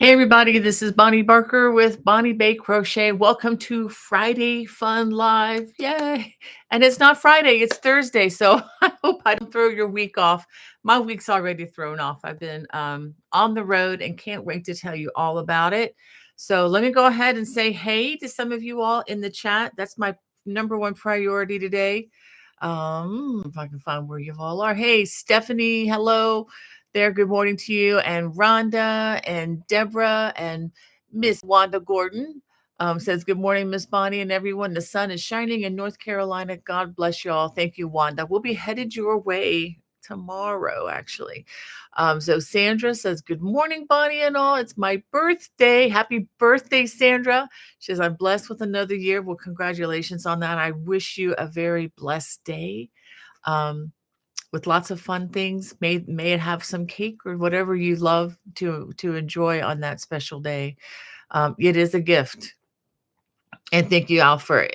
Hey everybody, this is Bonnie Barker with Bonnie Bay Crochet. Welcome to Friday Fun Live. Yay. And it's not Friday, it's Thursday. So I hope I don't throw your week off. My week's already thrown off. I've been on the road and can't wait to tell you all about it. So let me go ahead and say hey to some of you all in the chat. That's my number one priority today. If I can find where you all are. Hey, Stephanie, hello there. Good morning to you. And Rhonda and Deborah and Miss Wanda Gordon says, good morning, Miss Bonnie and everyone. The sun is shining in North Carolina. God bless you all. Thank you, Wanda. We'll be headed your way tomorrow, actually. So Sandra says, good morning, Bonnie and all. It's my birthday. Happy birthday, Sandra. She says, I'm blessed with another year. Well, congratulations on that. I wish you a very blessed day. With lots of fun things. May it have some cake or whatever you love to enjoy on that special day. It is a gift. And thank you, Al, for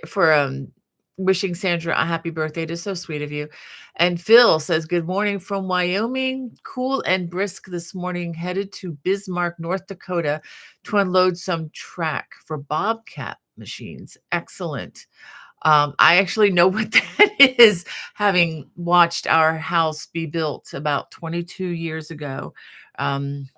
wishing Sandra a happy birthday. It is so sweet of you. And Phil says, good morning from Wyoming. Cool and brisk this morning, headed to Bismarck, North Dakota to unload some track for Bobcat machines. Excellent. I actually know what that is, having watched our house be built about 22 years ago. Um,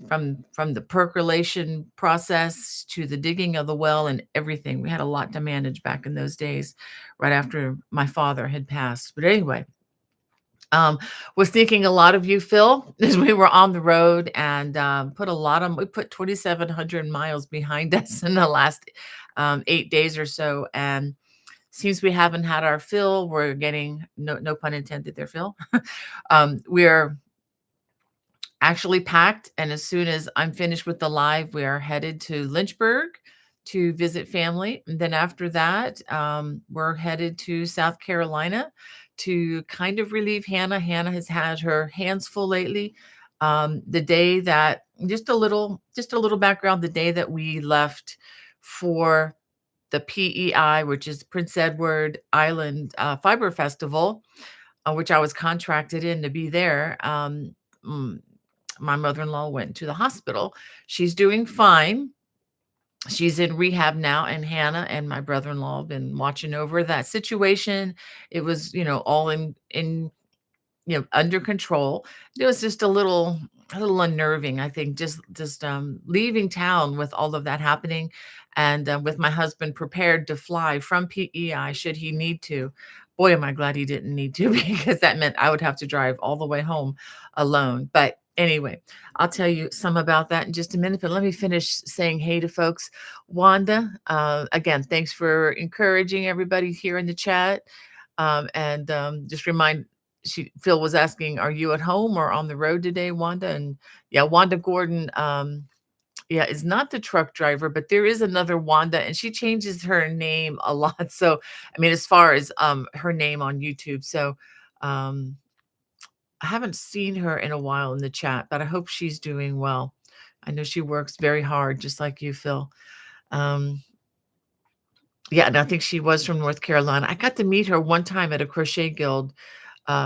from the percolation process to the digging of the well and everything. We had a lot to manage back in those days, right after my father had passed. But anyway, was thinking a lot of you, Phil, as we were on the road and we put 2,700 miles behind us in the last 8 days or so. And seems we haven't had our fill. We're getting, no pun intended there, Phil. We're actually packed, and as soon as I'm finished with the live, we are headed to Lynchburg to visit family. And then after that, we're headed to South Carolina to kind of relieve Hannah. Hannah has had her hands full lately. The day that just a little background, the day that we left for the PEI, which is Prince Edward Island Fiber Festival, which I was contracted in to be there. Mm, my mother-in-law went to the hospital. She's doing fine. She's in rehab now, and Hannah and my brother-in-law have been watching over that situation. It was, all in under control. It was just a little unnerving, I think, just leaving town with all of that happening, and with my husband prepared to fly from PEI should he need to. Boy, am I glad he didn't need to because that meant I would have to drive all the way home alone. But anyway, I'll tell you some about that in just a minute. But let me finish saying hey to folks. Wanda, again, thanks for encouraging everybody here in the chat. And just remind Phil was asking, are you at home or on the road today, Wanda? And yeah, Wanda Gordon, yeah, is not the truck driver, but there is another Wanda, and she changes her name a lot. So, I mean, as far as her name on YouTube. So, um, I haven't seen her in a while in the chat, but I hope she's doing well. I know she works very hard, just like you, Phil. Um, yeah, and I think she was from North Carolina. I got to meet her one time at a Crochet Guild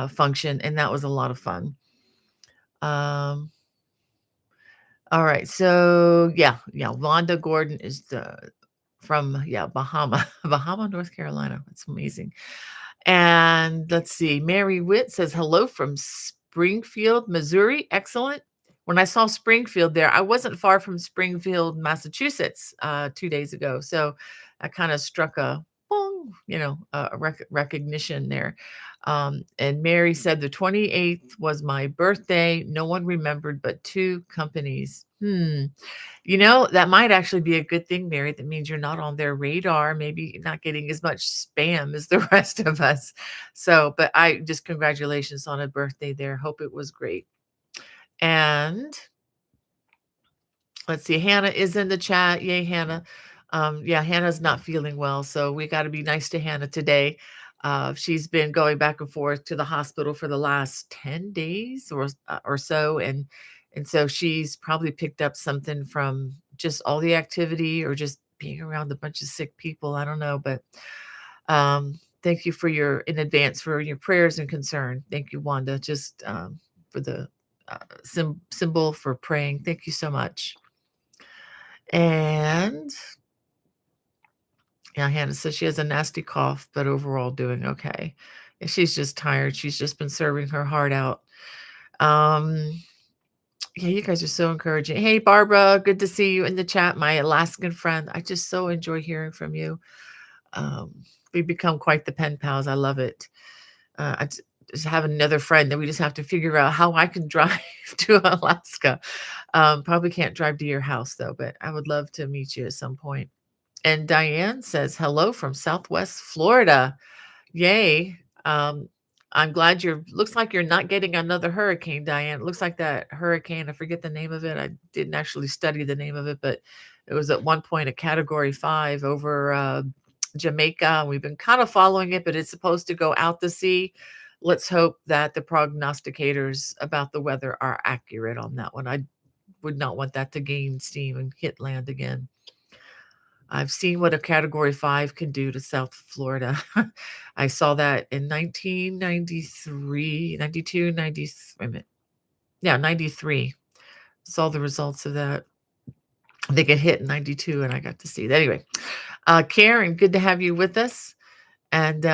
function, and that was a lot of fun. Um, all right, so yeah, Wanda Gordon is from Bahama, Bahama, North Carolina. It's amazing. And let's see, Mary Witt says hello from Springfield, Missouri. Excellent. When I saw Springfield there, I wasn't far from Springfield, Massachusetts, 2 days ago. So I kind of struck a boom, a recognition there. And Mary said the 28th was my birthday. No one remembered but two companies. That might actually be a good thing, Mary. That means you're not on their radar, maybe not getting as much spam as the rest of us. So, but congratulations on a birthday there. Hope it was great. And let's see, Hannah is in the chat. Yay, Hannah. Yeah, Hannah's not feeling well, so we got to be nice to Hannah today. She's been going back and forth to the hospital for the last 10 days or so, and so she's probably picked up something from just all the activity or just being around a bunch of sick people. I don't know, but thank you in advance for your prayers and concern. Thank you, Wanda, just for the symbol for praying. Thank you so much. And yeah, Hannah says she has a nasty cough, but overall doing okay. And she's just tired. She's just been serving her heart out. Um, yeah, you guys are so encouraging. Hey, Barbara, good to see you in the chat, my Alaskan friend. I just so enjoy hearing from you. Um, we become quite the pen pals. I love it. Just have another friend that we just have to figure out how I can drive to Alaska. Probably can't drive to your house though, but I would love to meet you at some point. And Diane says, hello from Southwest Florida. Yay. I'm glad looks like you're not getting another hurricane, Diane. It looks like that hurricane, I forget the name of it. I didn't actually study the name of it, but it was at one point a category 5 over Jamaica. We've been kind of following it, but it's supposed to go out to sea. Let's hope that the prognosticators about the weather are accurate on that one. I would not want that to gain steam and hit land again. I've seen what a category 5 can do to South Florida. I saw that in 1993, 92, 90, wait a minute. Yeah, 93. Saw the results of that. I think it hit in 92 and I got to see that. Anyway, Karen, good to have you with us. And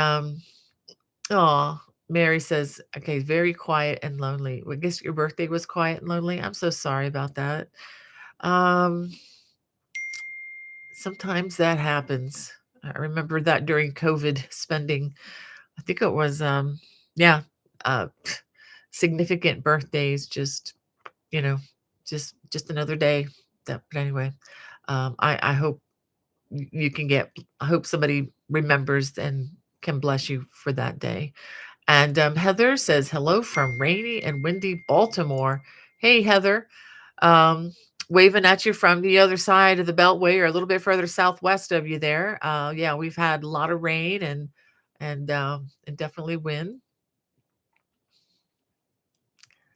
oh, Mary says, okay, very quiet and lonely. Well, I guess your birthday was quiet and lonely. I'm so sorry about that. Um, Sometimes that happens. I remember that during COVID spending, I think it was, yeah, uh, significant birthdays, just, you know, just another day. But anyway, I hope you can I hope somebody remembers and can bless you for that day. And Heather says, hello from rainy and windy Baltimore. Hey, Heather. Um, Waving at you from the other side of the Beltway or a little bit further southwest of you there. Yeah, we've had a lot of rain and definitely wind.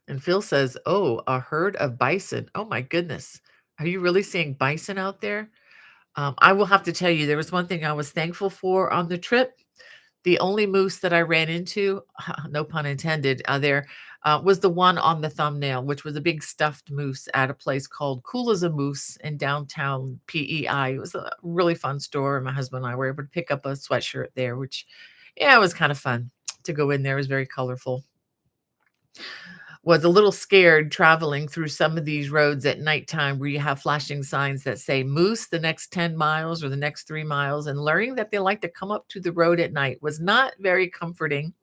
And Phil says, oh, a herd of bison. Oh my goodness. Are you really seeing bison out there? I will have to tell you, there was one thing I was thankful for on the trip. The only moose that I ran into, no pun intended, there was the one on the thumbnail, which was a big stuffed moose at a place called Cool as a Moose in downtown PEI. It was a really fun store. And my husband and I were able to pick up a sweatshirt there, which, yeah, it was kind of fun to go in there. It was very colorful. Was a little scared traveling through some of these roads at nighttime where you have flashing signs that say moose the next 10 miles or the next 3 miles, and learning that they like to come up to the road at night was not very comforting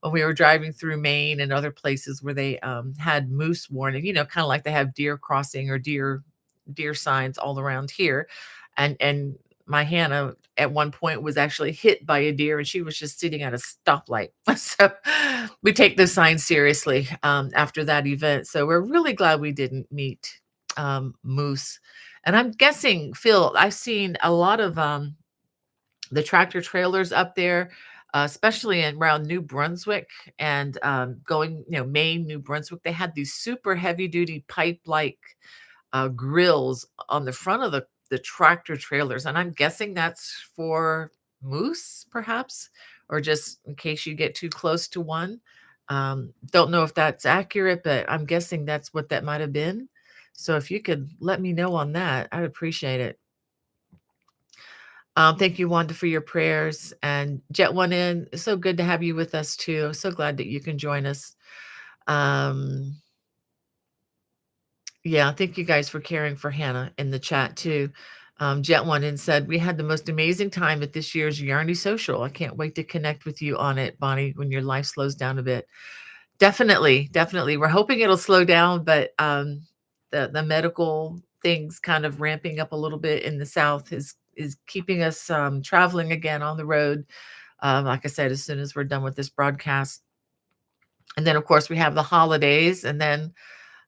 when we were driving through Maine and other places where they had moose warning, kind of like they have deer crossing or deer signs all around here. And my Hannah at one point was actually hit by a deer and she was just sitting at a stoplight. So we take those signs seriously after that event. So we're really glad we didn't meet moose. And I'm guessing, Phil, I've seen a lot of the tractor trailers up there, especially around New Brunswick and going, Maine, New Brunswick. They had these super heavy duty pipe like grills on the front of the tractor trailers. And I'm guessing that's for moose, perhaps, or just in case you get too close to one. Don't know if that's accurate, but I'm guessing that's what that might have been. So if you could let me know on that, I'd appreciate it. Thank you, Wanda, for your prayers. And Jet One In, so good to have you with us too. So glad that you can join us. Um, Yeah, thank you guys for caring for Hannah in the chat too. Jet One In said, we had the most amazing time at this year's Yarny Social. I can't wait to connect with you on it, Bonnie, when your life slows down a bit. Definitely, definitely. We're hoping it'll slow down, but the medical things kind of ramping up a little bit in the South is keeping us traveling again on the road. Like I said, as soon as we're done with this broadcast. And then of course we have the holidays, and then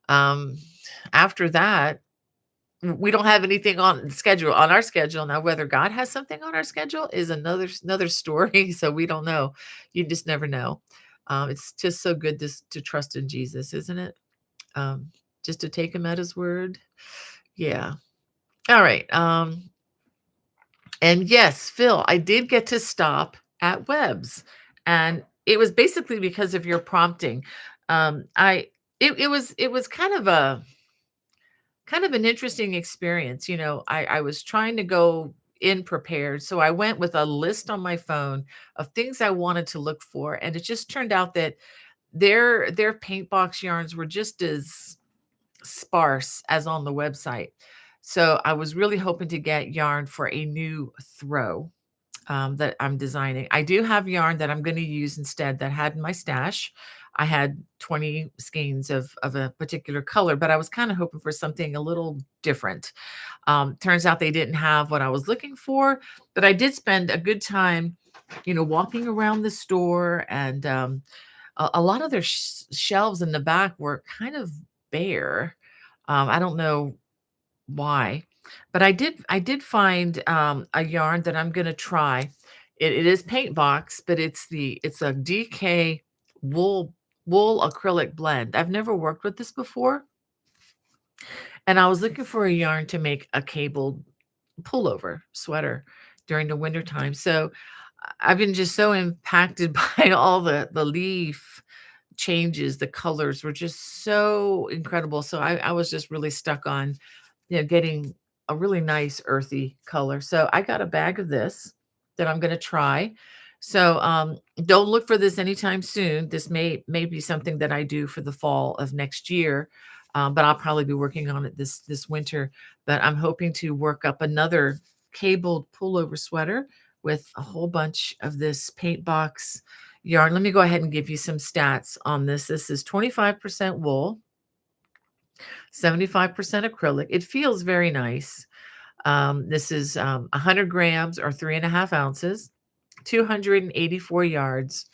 um, after that, we don't have anything on our schedule. Now, whether God has something on our schedule is another story. So we don't know. You just never know. It's just so good to trust in Jesus, isn't it? Um, just to take him at his word. Yeah. All right. And yes, Phil, I did get to stop at Webb's, and it was basically because of your prompting. I it was kind of kind of an interesting experience. I was trying to go in prepared. So I went with a list on my phone of things I wanted to look for. And it just turned out that their paint box yarns were just as sparse as on the website. So I was really hoping to get yarn for a new throw that I'm designing. I do have yarn that I'm going to use instead that I had in my stash. I had 20 skeins of a particular color, but I was kind of hoping for something a little different. Turns out they didn't have what I was looking for, but I did spend a good time, walking around the store, and a lot of their shelves in the back were kind of bare. I don't know why, but I did find a yarn that I'm gonna try. It is paint box, but it's a DK wool acrylic blend. I've never worked with this before, and I was looking for a yarn to make a cabled pullover sweater during the winter time. So I've been just so impacted by all the leaf changes. The colors were just so incredible. So I was just really stuck on, getting a really nice earthy color. So I got a bag of this that I'm going to try. So don't look for this anytime soon. This may be something that I do for the fall of next year, but I'll probably be working on it this winter. But I'm hoping to work up another cabled pullover sweater with a whole bunch of this paint box yarn. Let me go ahead and give you some stats on this. This is 25% wool, 75% acrylic. It feels very nice. This is 100 grams or 3.5 ounces, 284 yards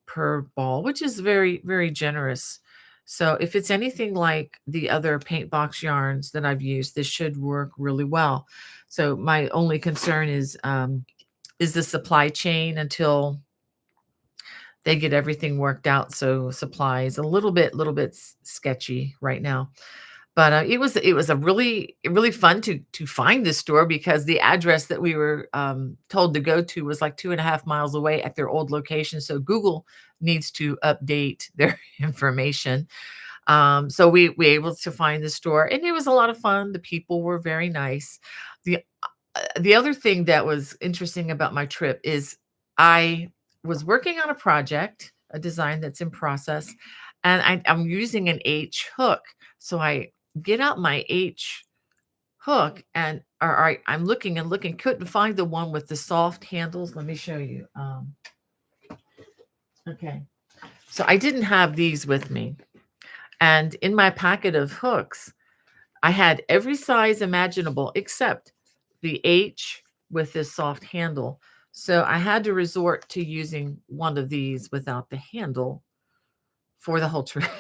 per ball, which is very, very generous. So if it's anything like the other paint box yarns that I've used, this should work really well. So my only concern is the supply chain until they get everything worked out. So supply is a little bit sketchy right now. But it was a really fun to find this store because the address that we were told to go to was like 2.5 miles away at their old location. So Google needs to update their information. So we were able to find the store, and it was a lot of fun. The people were very nice. The the other thing that was interesting about my trip is I was working on a project, a design that's in process, and I'm using an H hook. So I get out my H hook, and I'm looking and looking, couldn't find the one with the soft handles. Let me show you. Okay. So I didn't have these with me. And in my packet of hooks, I had every size imaginable except the H with this soft handle. So I had to resort to using one of these without the handle for the whole trip.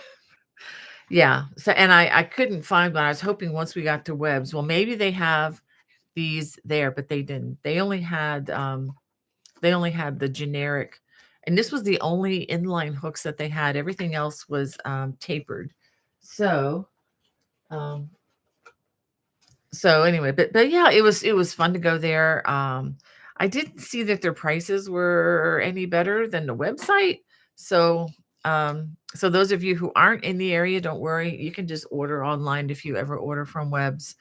Yeah. So and I couldn't find one. I was hoping once we got to Webs, well, maybe they have these there, but they didn't. They only had the generic, and this was the only inline hooks that they had. Everything else was tapered. So um so anyway, but yeah, it was fun to go there. I didn't see that their prices were any better than the website. So those of you who aren't in the area, don't worry. You can just order online if you ever order from Webs.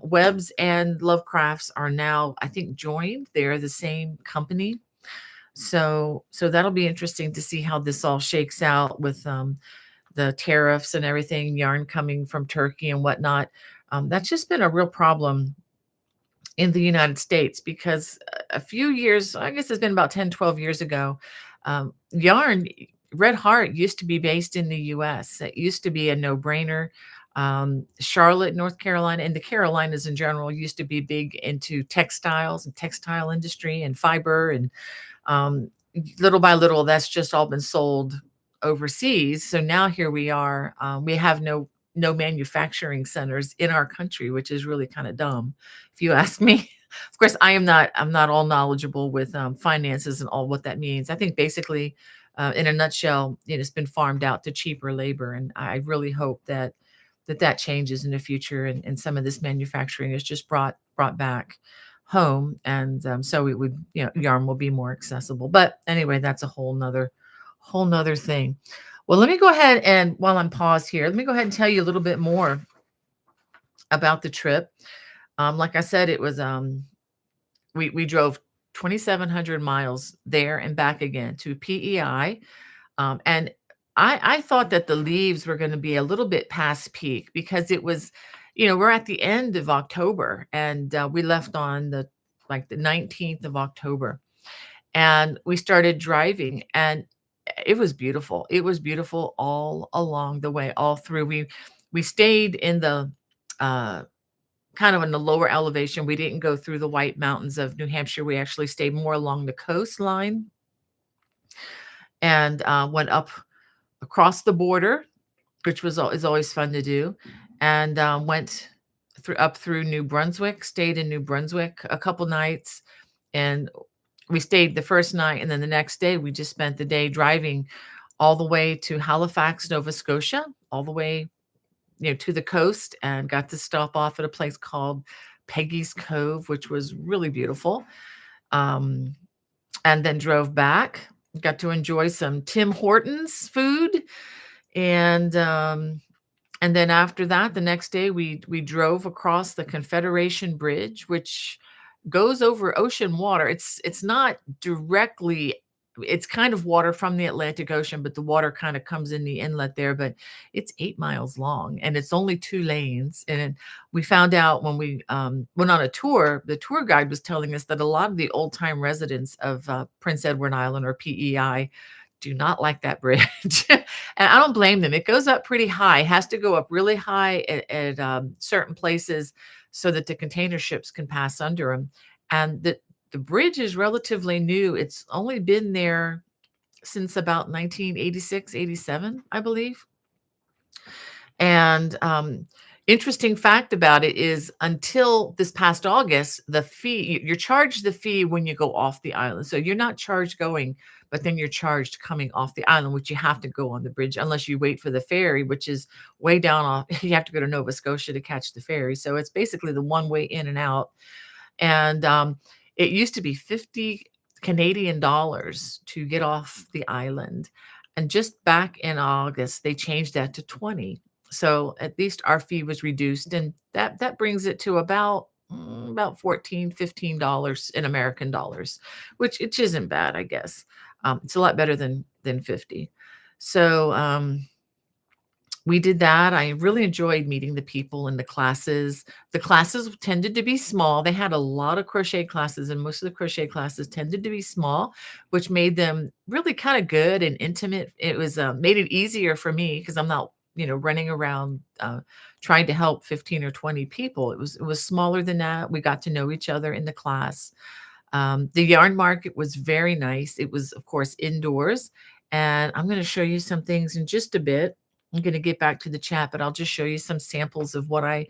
Webs and Lovecrafts are now, I think, joined. They're the same company. So that'll be interesting to see how this all shakes out with the tariffs and everything, yarn coming from Turkey and whatnot. That's just been a real problem in the United States because a few years, I guess it's been about 10, 12 years ago, yarn, Red Heart used to be based in the US. It used to be a no brainer. Charlotte, North Carolina, and the Carolinas in general used to be big into textiles and textile industry and fiber. And um, little by little, that's just all been sold overseas. So now here we are. We have no manufacturing centers in our country, which is really kind of dumb, if you ask me. Of course, I'm not all knowledgeable with finances and all what that means. I think basically, in a nutshell, it's been farmed out to cheaper labor, and I really hope that changes in the future, and some of this manufacturing is just brought back home, and so it would, yarn will be more accessible. But anyway, that's a whole nother thing. Well, let me go ahead and while I'm paused here, let me go ahead and tell you a little bit more about the trip. Like I said, it was we drove 2,700 miles there and back again to PEI. And I thought that the leaves were going to be a little bit past peak because it was, we're at the end of October, and we left on the 19th of October, and we started driving, and it was beautiful. It was beautiful all along the way, all through. We stayed in the uh, kind of in the lower elevation. We didn't go through the White Mountains of New Hampshire. We actually stayed more along the coastline and went up across the border, which is always fun to do, and went up through New Brunswick. Stayed in New Brunswick a couple nights, and we stayed the first night, and then the next day we just spent the day driving all the way to Halifax, Nova Scotia, all the way to the coast, and got to stop off at a place called Peggy's Cove, which was really beautiful. Um, and then drove back. Got to enjoy some Tim Hortons food, and then after that, the next day we drove across the Confederation Bridge, which goes over ocean water. It's not directly, it's kind of water from the Atlantic Ocean, but the water kind of comes in the inlet there. But it's 8 miles long, and it's only two lanes. And we found out when we went on a tour, the tour guide was telling us that a lot of the old time residents of Prince Edward Island, or PEI, do not like that bridge. And I don't blame them. It goes up pretty high, has to go up really high at certain places so that the container ships can pass under them. And the bridge is relatively new. It's only been there since about 1986, 87, I believe. And interesting fact about it is, until this past August, the fee, you're charged the fee when you go off the island. So you're not charged going, but then you're charged coming off the island, which you have to go on the bridge unless you wait for the ferry, which is way down off. You have to go to Nova Scotia to catch the ferry. So it's basically the one way in and out. And it used to be 50 Canadian dollars to get off the island. And just back in August, they changed that to 20. So at least our fee was reduced, and that brings it to about 14, $15 in American dollars, which isn't bad, I guess. It's a lot better than 50. So we did that. I really enjoyed meeting the people in the classes. The classes tended to be small. They had a lot of crochet classes, and most of the crochet classes tended to be small, which made them really kind of good and intimate. It was made it easier for me because I'm not, running around trying to help 15 or 20 people. It was smaller than that. We got to know each other in the class. The yarn market was very nice. It was, of course, indoors. And I'm going to show you some things in just a bit. I'm going to get back to the chat, but I'll just show you some samples of what I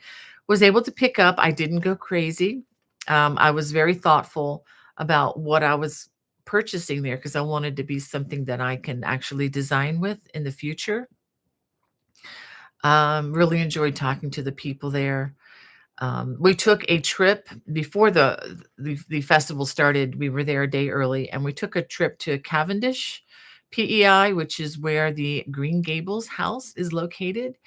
was able to pick up. I didn't go crazy. I was very thoughtful about what I was purchasing there because I wanted to be something that I can actually design with in the future. Really enjoyed talking to the people there. We took a trip before the festival started. We were there a day early, and we took a trip to Cavendish, PEI, which is where the Green Gables house is located.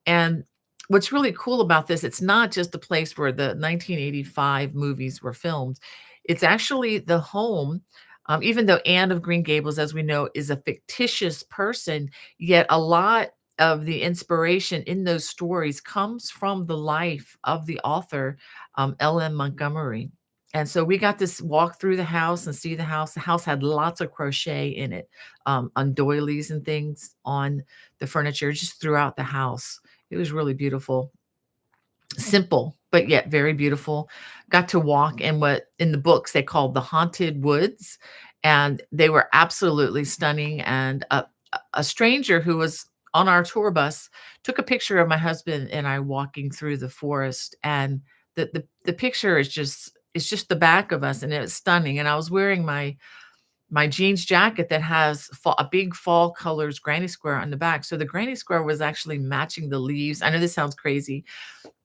And what's really cool about this, it's not just a place where the 1985 movies were filmed. It's actually the home. Even though Anne of Green Gables, as we know, is a fictitious person, yet a lot of the inspiration in those stories comes from the life of the author, L.M. Montgomery. And so we got to walk through the house and see the house. The house had lots of crochet in it, on doilies and things on the furniture, just throughout the house. It was really beautiful. Simple, but yet very beautiful. Got to walk in what in the books they called the haunted woods, and they were absolutely stunning. And a stranger who was on our tour bus took a picture of my husband and I walking through the forest, and the picture is just the back of us, and it was stunning. And I was wearing my jeans jacket that has a big fall colors granny square on the back. So the granny square was actually matching the leaves. I know this sounds crazy,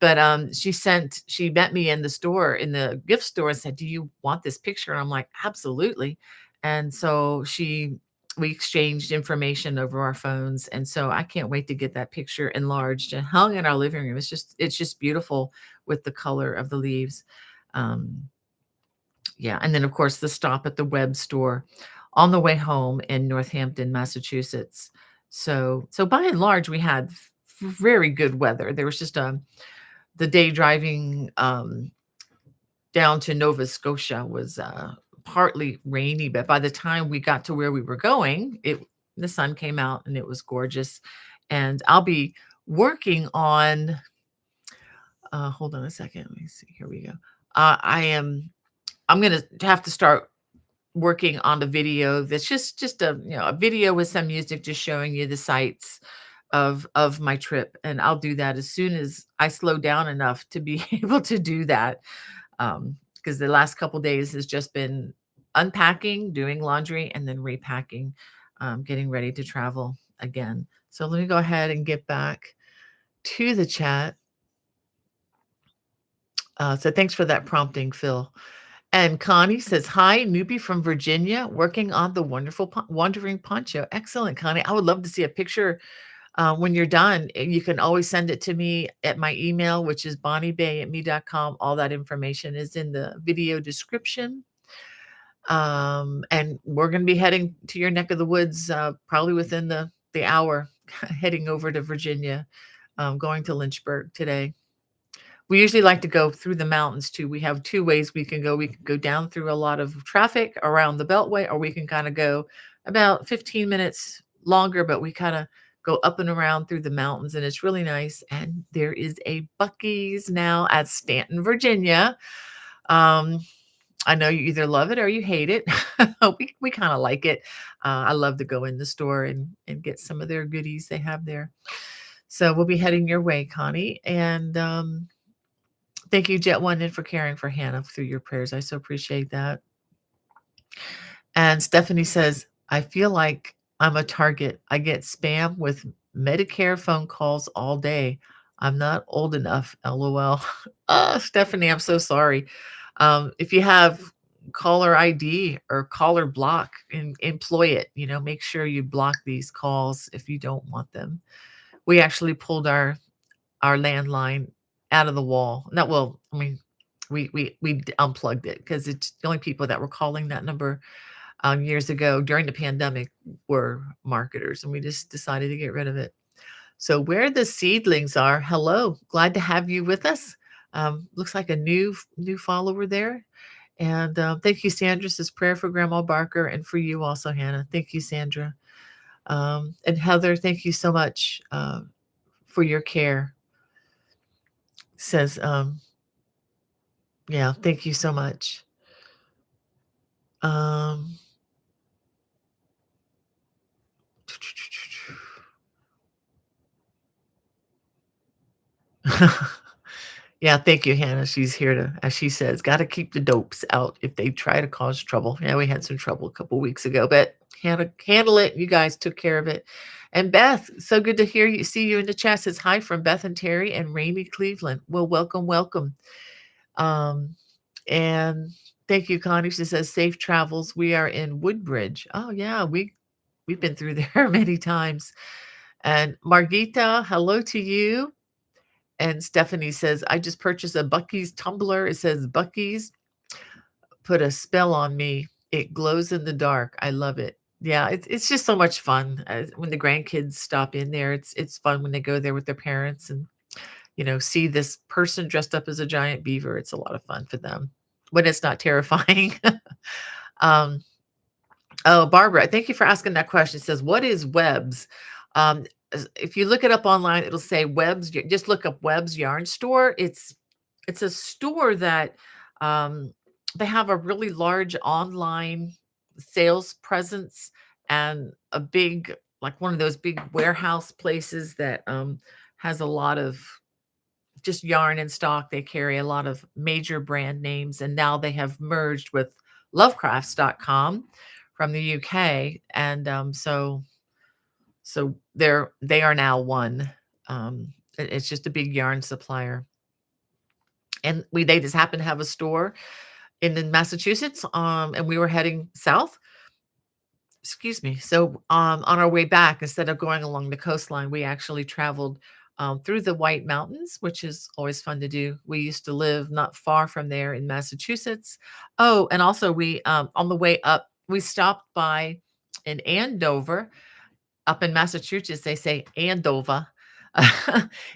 but she met me in the store, in the gift store, and said, "Do you want this picture?" And I'm like, "Absolutely." And so she we exchanged information over our phones, and so I can't wait to get that picture enlarged and hung in our living room. It's just beautiful with the color of the leaves. Um, yeah, and then, of course, the stop at the web store on the way home in Northampton, Massachusetts. So by and large, we had very good weather. There was just the day driving down to Nova Scotia was partly rainy, but by the time we got to where we were going, the sun came out and it was gorgeous. And I'll be working on. Hold on a second. Let me see. Here we go. I am. I'm gonna have to start working on the video that's just a video with some music just showing you the sights of my trip, and I'll do that as soon as I slow down enough to be able to do that. Because the last couple days has just been unpacking, doing laundry, and then repacking, getting ready to travel again. So let me go ahead and get back to the chat. So thanks for that prompting, Phil. And Connie says, "Hi, newbie from Virginia, working on the wonderful Wandering Poncho." Excellent, Connie. I would love to see a picture when you're done. You can always send it to me at my email, which is bonniebay@me.com. All that information is in the video description. And we're going to be heading to your neck of the woods probably within the hour, heading over to Virginia, going to Lynchburg today. We usually like to go through the mountains too. We have two ways we can go. We can go down through a lot of traffic around the Beltway, or we can kind of go about 15 minutes longer, but we kind of go up and around through the mountains, and it's really nice. And there is a Buc-ee's now at Stanton, Virginia. Um, I know you either love it or you hate it. We kind of like it. I love to go in the store and get some of their goodies they have there. So we'll be heading your way, Connie. And thank you, Jet One, In, for caring for Hannah through your prayers. I so appreciate that. And Stephanie says, "I feel like I'm a target. I get spam with Medicare phone calls all day. I'm not old enough. LOL." Stephanie, I'm so sorry. If you have caller ID or caller block, and employ it. Make sure you block these calls if you don't want them. We actually pulled our landline out of the wall. Not well, I mean, we unplugged it because it's the only people that were calling that number years ago during the pandemic were marketers, and we just decided to get rid of it. So where the seedlings are, hello, glad to have you with us. Looks like a new follower there. And thank you, Sandra. Says prayer for Grandma Barker and for you also, Hannah. Thank you, Sandra. And Heather, thank you so much for your care. Says, yeah, thank you so much. Um, yeah, thank you, Hannah. She's here to, as she says, got to keep the dopes out if they try to cause trouble. Yeah, we had some trouble a couple weeks ago, but Hannah handle it. You guys took care of it. And Beth, so good to hear you. See you in the chat. Says hi from Beth and Terry and Rainy, Cleveland. Well, welcome, welcome. And thank you, Connie. She says safe travels. We are in Woodbridge. Oh yeah, we've been through there many times. And Margita, hello to you. And Stephanie says, I just purchased a Buc-ee's tumbler. It says Buc-ee's put a spell on me. It glows in the dark. I love it. Yeah, it's just so much fun when the grandkids stop in there. It's fun when they go there with their parents and see this person dressed up as a giant beaver. It's a lot of fun for them when it's not terrifying. um, Oh, Barbara, thank you for asking that question. It says, "What is Webs?" If you look it up online, it'll say Webs. Just look up Webs Yarn Store. It's a store that they have a really large online sales presence and a big, like one of those big warehouse places that has a lot of just yarn in stock. They carry a lot of major brand names, and now they have merged with lovecrafts.com from the UK. And so they are now one. It's just a big yarn supplier. And they just happen to have a store in Massachusetts. And we were heading south. Excuse me. So, on our way back, instead of going along the coastline, we actually traveled through the White Mountains, which is always fun to do. We used to live not far from there in Massachusetts. Oh, and also we on the way up, we stopped by in Andover. Up in Massachusetts, they say Andover.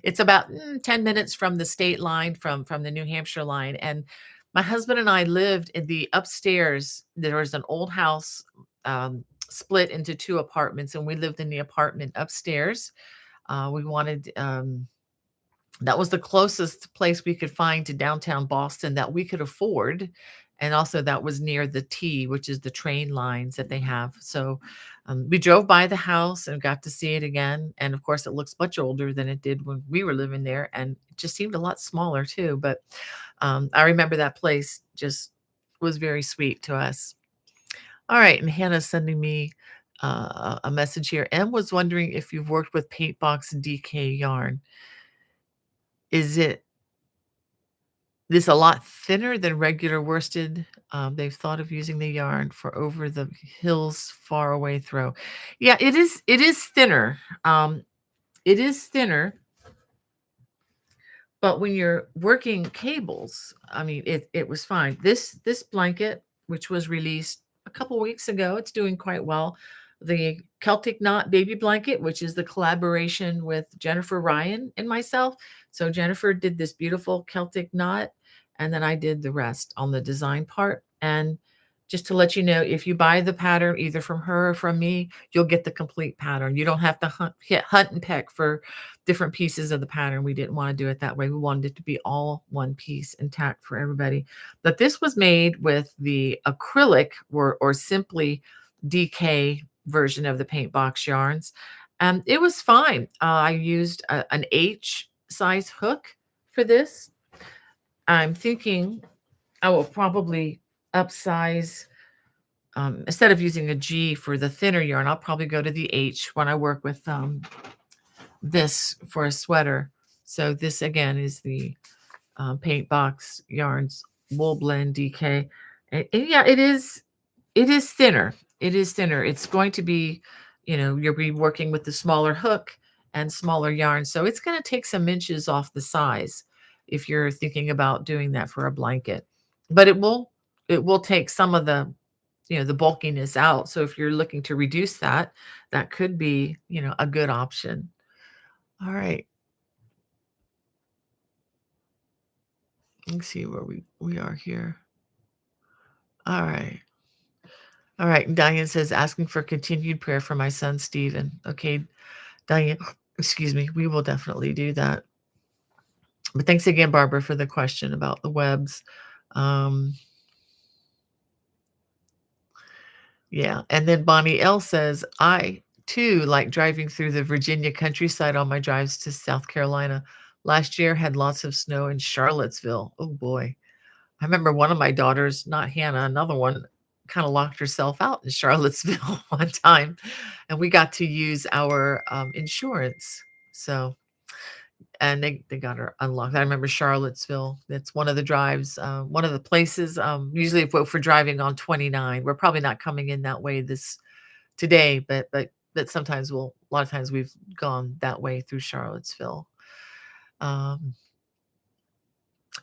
It's about 10 minutes from the state line, from the New Hampshire line. And my husband and I lived in the upstairs. There was an old house split into two apartments, and we lived in the apartment upstairs. We wanted that was the closest place we could find to downtown Boston that we could afford. And also, that was near the T, which is the train lines that they have. So we drove by the house and got to see it again. And of course, it looks much older than it did when we were living there. And it just seemed a lot smaller too. But I remember that place just was very sweet to us. All right. And Hannah's sending me a message here. M was wondering if you've worked with Paintbox DK yarn. Is it this a lot thinner than regular worsted? They've thought of using the yarn for over the hills far away throw. Yeah, it is thinner. It is thinner, but when you're working cables, I mean, it was fine. This blanket, which was released a couple weeks ago, it's doing quite well. The Celtic Knot baby blanket, which is the collaboration with Jennifer Ryan and myself. So Jennifer did this beautiful Celtic knot, and then I did the rest on the design part. And just to let you know, if you buy the pattern either from her or from me, you'll get the complete pattern. You don't have to hunt and peck for different pieces of the pattern. We didn't want to do it that way. We wanted it to be all one piece intact for everybody. But this was made with the acrylic or simply DK version of the paint box yarns. And it was fine. I used an H size hook for this. I'm thinking I will probably upsize. Instead of using a G for the thinner yarn, I'll probably go to the H when I work with this for a sweater. So this again is the Paint Box Yarns Wool Blend DK. And yeah, it is thinner. It is thinner. It's going to be, you'll be working with the smaller hook and smaller yarn. So it's going to take some inches off the size if you're thinking about doing that for a blanket. But it will take some of the bulkiness out. So if you're looking to reduce that, that could be, a good option. All right. Let's see where we are here. All right. All right. Diane says, asking for continued prayer for my son, Stephen. Okay, Diane, excuse me. We will definitely do that. But thanks again, Barbara, for the question about the webs. Um, yeah. And then Bonnie L says, I too like driving through the Virginia countryside on my drives to South Carolina. Last year had lots of snow in Charlottesville. Oh boy. I remember one of my daughters, not Hannah, another one, kind of locked herself out in Charlottesville one time, and we got to use our insurance. So, and they got her unlocked. I remember Charlottesville. That's one of the drives, one of the places. Usually, if we're driving on 29, we're probably not coming in that way this today, but sometimes a lot of times we've gone that way through Charlottesville. Um,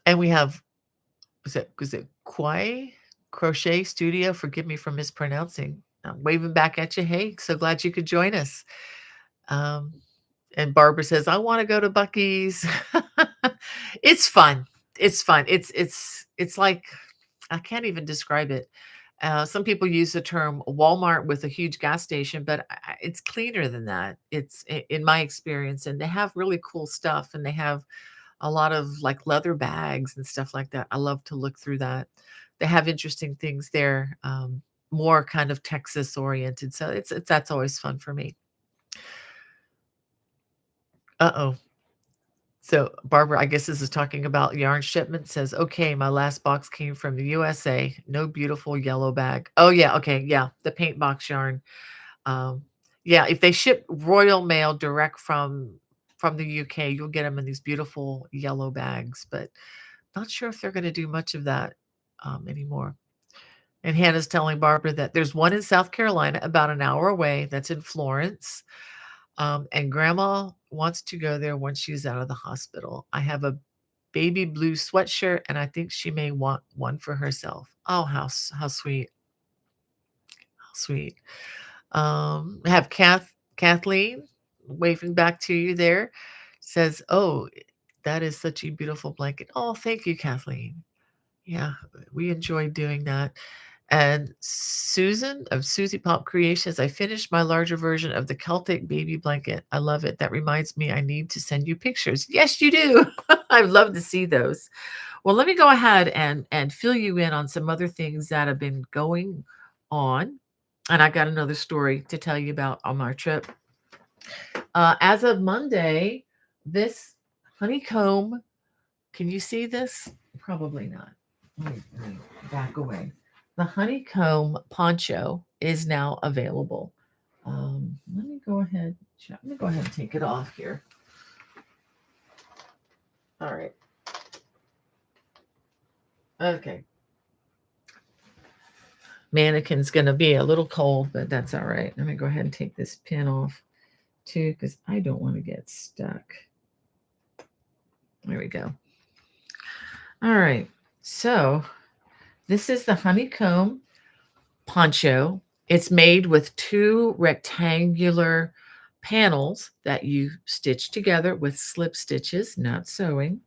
and we have was it Kwai Crochet Studio? Forgive me for mispronouncing. I'm waving back at you. Hey, so glad you could join us. Um, and Barbara says, I want to go to Bucky's. It's fun. It's fun. It's like I can't even describe it. Some people use the term Walmart with a huge gas station, but it's cleaner than that. It's in my experience, and they have really cool stuff, and they have a lot of like leather bags and stuff like that. I love to look through that. They have interesting things there, more kind of Texas oriented. So it's that's always fun for me. Uh-oh. So Barbara, I guess this is talking about yarn shipment. Says, okay, my last box came from the USA. No beautiful yellow bag. Oh yeah, okay, yeah, the paint box yarn. Um, yeah, if they ship Royal Mail direct from the UK, you'll get them in these beautiful yellow bags. But not sure if they're going to do much of that anymore. And Hannah's telling Barbara that there's one in South Carolina, about an hour away, that's in Florence. And Grandma wants to go there once she's out of the hospital. I have a baby blue sweatshirt, and I think she may want one for herself. Oh, how sweet. How sweet. I have Kathleen waving back to you there. Says, "Oh, that is such a beautiful blanket." Oh, thank you, Kathleen. Yeah, we enjoy doing that. And Susan of Susie Pop Creations, I finished my larger version of the Celtic baby blanket. I love it. That reminds me I need to send you pictures. Yes, you do. I'd love to see those. Well, let me go ahead and fill you in on some other things that have been going on. And I got another story to tell you about on my trip. As of Monday, this honeycomb, can you see this? Probably not. Let me back away. The honeycomb poncho is now available. Let me go ahead. Let me go ahead and take it off here. All right. Okay. Mannequin's going to be a little cold, but that's all right. Let me go ahead and take this pin off too, because I don't want to get stuck. There we go. All right. So this is the honeycomb poncho. It's made with two rectangular panels that you stitch together with slip stitches, not sewing.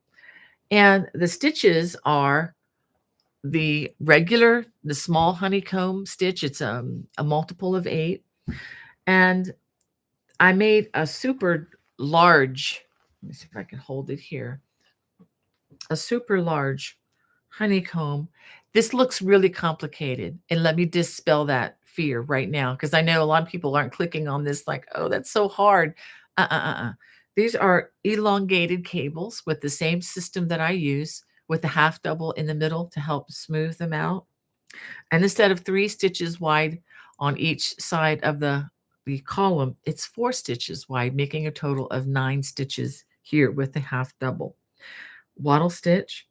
And the stitches are the small honeycomb stitch. It's a multiple of 8. And I made a super large, let me see if I can hold it here, a super large honeycomb. This looks really complicated. And let me dispel that fear right now, because I know a lot of people aren't clicking on this like, oh, that's so hard. These are elongated cables with the same system that I use, with the half double in the middle to help smooth them out. And instead of 3 stitches wide on each side of the column, it's 4 stitches wide, making a total of 9 stitches here with the half double. Wattle stitch.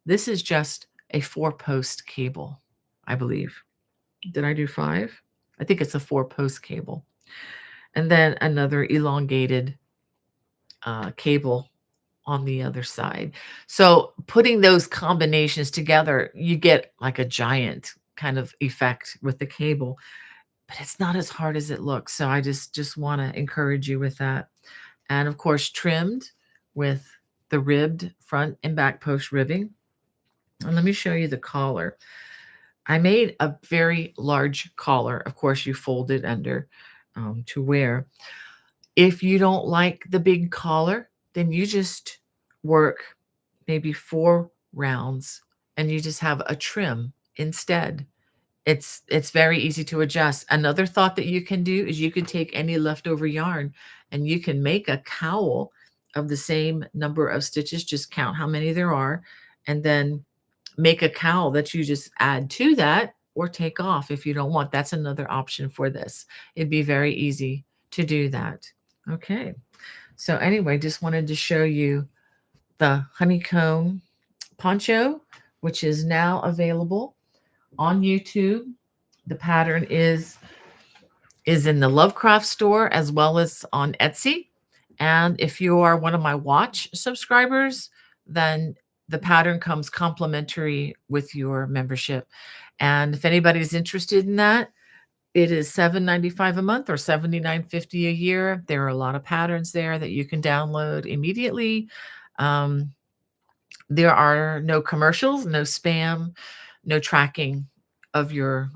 This is just a 4-post cable, I believe. Did I do 5? I think it's a 4-post cable. And then another elongated cable on the other side. So putting those combinations together, you get like a giant kind of effect with the cable, but it's not as hard as it looks. So I just want to encourage you with that. And of course, trimmed with the ribbed front and back post ribbing. And let me show you the collar. I made a very large collar. Of course, you fold it under to wear. If you don't like the big collar, then you just work maybe 4 rounds and you just have a trim instead. It's very easy to adjust. Another thought that you can do is you could take any leftover yarn and you can make a cowl of the same number of stitches. Just count how many there are, and then make a cowl that you just add to that or take off if you don't want. That's another option for this. It'd be very easy to do that. Okay. So anyway, just wanted to show you the honeycomb poncho, which is now available on YouTube. The pattern is in the Lovecraft store as well as on Etsy. And if you are one of my watch subscribers, then the pattern comes complimentary with your membership. And if anybody's interested in that, it is $7.95 a month or $79.50 a year. There are a lot of patterns there that you can download immediately. There are no commercials, no spam, no tracking of your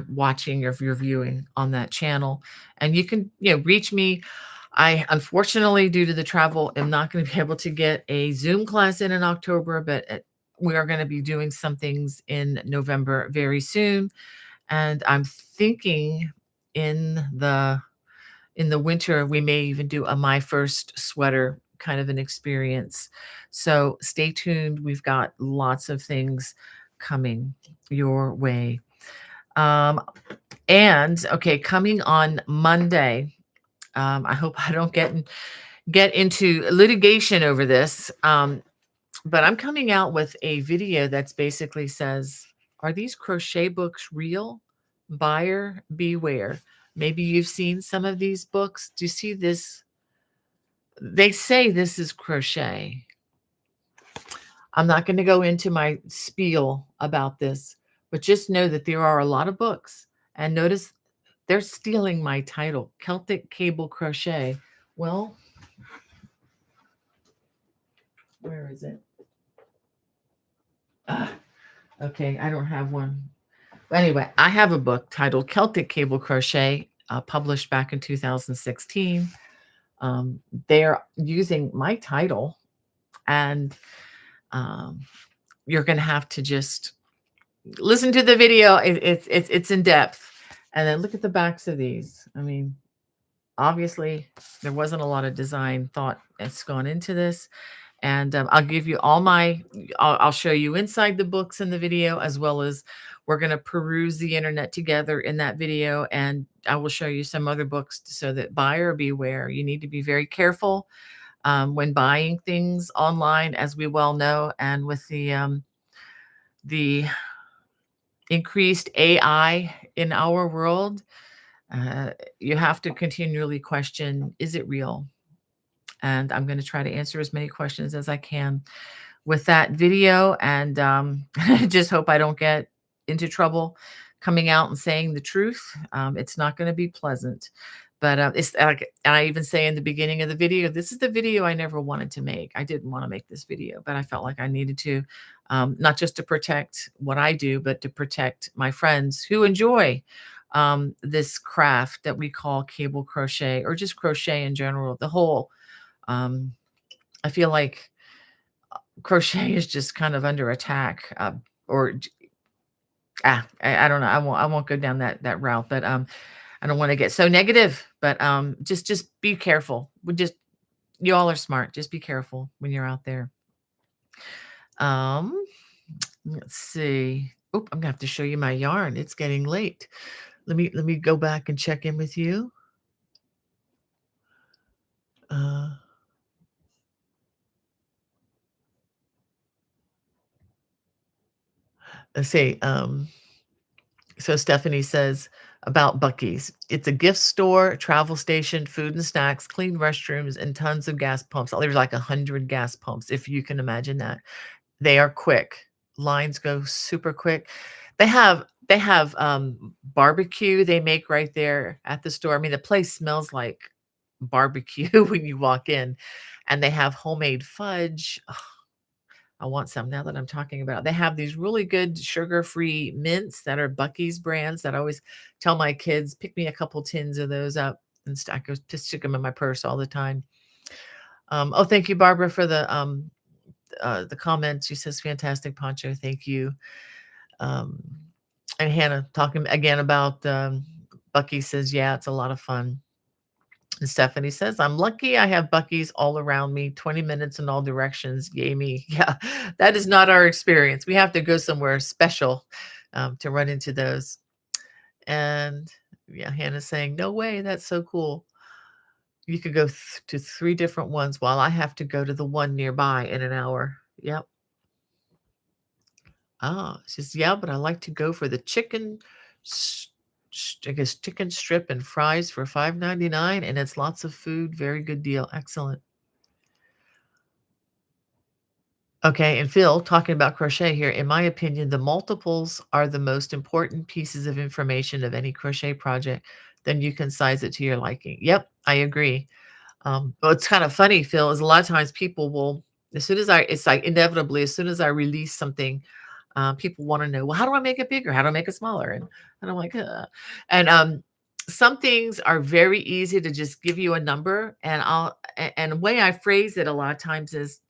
watching, of your viewing on that channel. And you can, reach me. I, unfortunately, due to the travel, am not going to be able to get a Zoom class in October, but we are going to be doing some things in November very soon. And I'm thinking in the winter, we may even do a My First Sweater kind of an experience. So stay tuned. We've got lots of things coming your way. And okay, coming on Monday, I hope I don't get into litigation over this. But I'm coming out with a video that's basically says, Are these crochet books real? Buyer beware. Maybe you've seen some of these books. Do you see this? They say this is crochet. I'm not going to go into my spiel about this, but just know that there are a lot of books. And notice they're stealing my title, Celtic Cable Crochet. Well, where is it? Ah, okay, I don't have one. Anyway, I have a book titled Celtic Cable Crochet, published back in 2016. They're using my title, and um, you're going to have to just listen to the video. It's in depth, and then look at the backs of these. I mean, obviously, there wasn't a lot of design thought that's gone into this. And I'll give you all my, I'll show you inside the books in the video, as well as we're going to peruse the internet together in that video. And I will show you some other books so that buyer beware. You need to be very careful when buying things online, as we well know. And with the increased AI in our world, you have to continually question, is it real? And I'm going to try to answer as many questions as I can with that video. And I just hope I don't get into trouble coming out and saying the truth. It's not going to be pleasant. But it's like I even say in the beginning of the video, this is the video I never wanted to make. I didn't want to make this video, but I felt like I needed to, not just to protect what I do, but to protect my friends who enjoy this craft that we call cable crochet, or just crochet in general. The whole, I feel like crochet is just kind of under attack, or I don't know. I won't go down that route, but I don't want to get so negative. But just be careful. You all are smart. Just be careful when you're out there. Um, let's see. Oop, I'm gonna have to show you my yarn. It's getting late. Let me go back and check in with you. Uh, let's see. So Stephanie says about Bucky's. It's a gift store, travel station, food and snacks, clean restrooms, and tons of gas pumps. There's like 100 gas pumps, if you can imagine that. They are quick. Lines go super quick. They have barbecue they make right there at the store. I mean, the place smells like barbecue when you walk in, and they have homemade fudge. I want some now that I'm talking about it. They have these really good sugar-free mints that are Bucky's brands that I always tell my kids, pick me a couple tins of those up and I go to stick them in my purse all the time. Oh, thank you, Barbara, for the comments. She says, fantastic poncho. Thank you. Um, and Hannah talking again about Bucky says, yeah, it's a lot of fun. And Stephanie says, I'm lucky I have Bucky's all around me, 20 minutes in all directions. Yay me. Yeah, that is not our experience. We have to go somewhere special to run into those. And yeah, Hannah's saying, no way. That's so cool. You could go to 3 different ones while I have to go to the one nearby in an hour. Yep. Ah, she says, yeah, but I like to go for the chicken, I guess chicken strip and fries for $5.99, and it's lots of food. Very good deal. Excellent. Okay, and Phil, talking about crochet here, in my opinion, the multiples are the most important pieces of information of any crochet project. Then you can size it to your liking. Yep, I agree. But it's kind of funny, Phil, is a lot of times people will, as soon as it's like inevitably, as soon as I release something, people want to know, well, how do I make it bigger? How do I make it smaller? And I'm like, and some things are very easy to just give you a number, and the way I phrase it a lot of times is,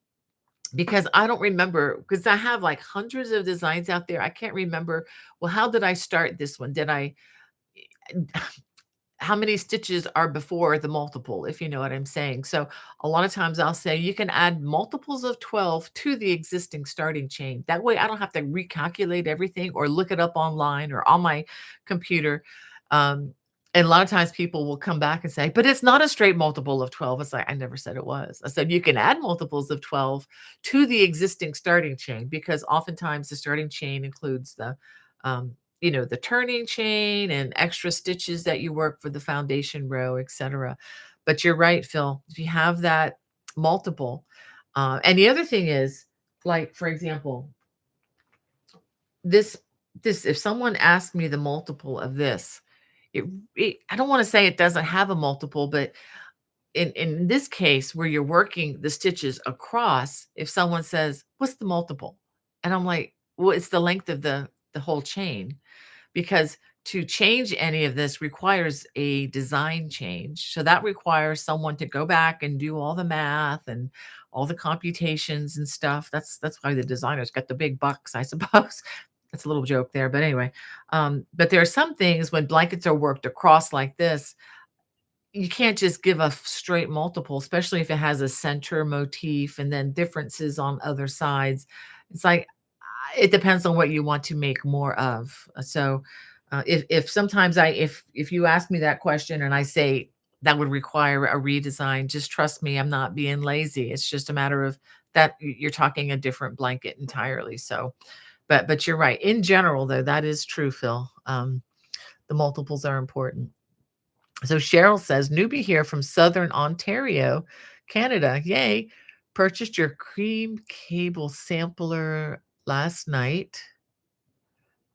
because I don't remember, because I have like hundreds of designs out there. I can't remember, well, how did I start this one? Did I, how many stitches are before the multiple, if you know what I'm saying? So a lot of times I'll say you can add multiples of 12 to the existing starting chain. That way I don't have to recalculate everything or look it up online or on my computer. Um, And a lot of times people will come back and say, "But it's not a straight multiple of 12." It's like, "I never said it was." I said, "You can add multiples of 12 to the existing starting chain because oftentimes the starting chain includes um, the turning chain and extra stitches that you work for the foundation row, etc." But you're right, Phil. If you have that multiple, and the other thing is, like for example, this this if someone asked me the multiple of this, it, I don't want to say it doesn't have a multiple, but in this case where you're working the stitches across, if someone says, "What's the multiple?" And I'm like, "Well, it's the length of the whole chain." Because to change any of this requires a design change. So that requires someone to go back and do all the math and all the computations and stuff. That's why the designers got the big bucks, I suppose. That's a little joke there, but anyway. But there are some things when blankets are worked across like this, you can't just give a straight multiple, especially if it has a center motif and then differences on other sides. It's like it depends on what you want to make more of. So, if sometimes if you ask me that question and I say that would require a redesign, just trust me, I'm not being lazy. It's just a matter of that you're talking a different blanket entirely. So, but you're right. In general, though, that is true, Phil. The multiples are important. So Cheryl says, newbie here from Southern Ontario, Canada. Yay. Purchased your cream cable sampler last night.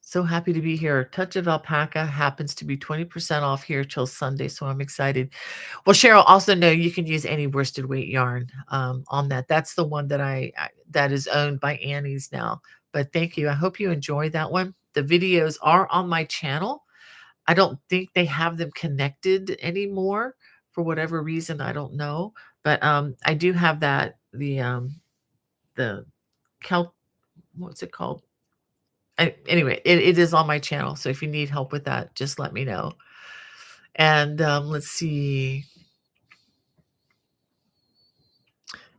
So happy to be here. Touch of Alpaca happens to be 20% off here till Sunday, so I'm excited. Well, Cheryl, also know you can use any worsted weight yarn on that. That's the one that that is owned by Annie's now. But thank you. I hope you enjoy that one. The videos are on my channel. I don't think they have them connected anymore for whatever reason, I don't know. But I do have the kelp, what's it called? Anyway, it is on my channel. So if you need help with that, just let me know. And let's see.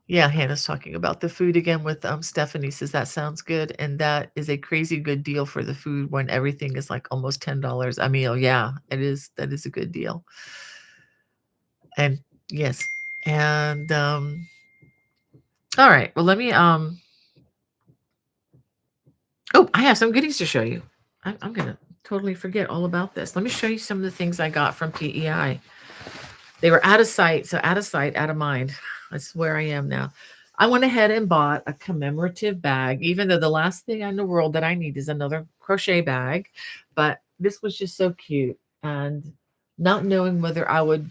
Yeah, Hannah's talking about the food again with Stephanie says that sounds good. And that is a crazy good deal for the food when everything is like almost $10 a meal. Yeah, it is. That is a good deal. And yes. And all right. Well, let me oh, I have some goodies to show you. I'm gonna totally forget all about this. Let me show you some of the things I got from PEI. They were out of sight, so out of sight, out of mind. That's where I am now. I went ahead and bought a commemorative bag, even though the last thing in the world that I need is another crochet bag. But this was just so cute. And not knowing whether I would,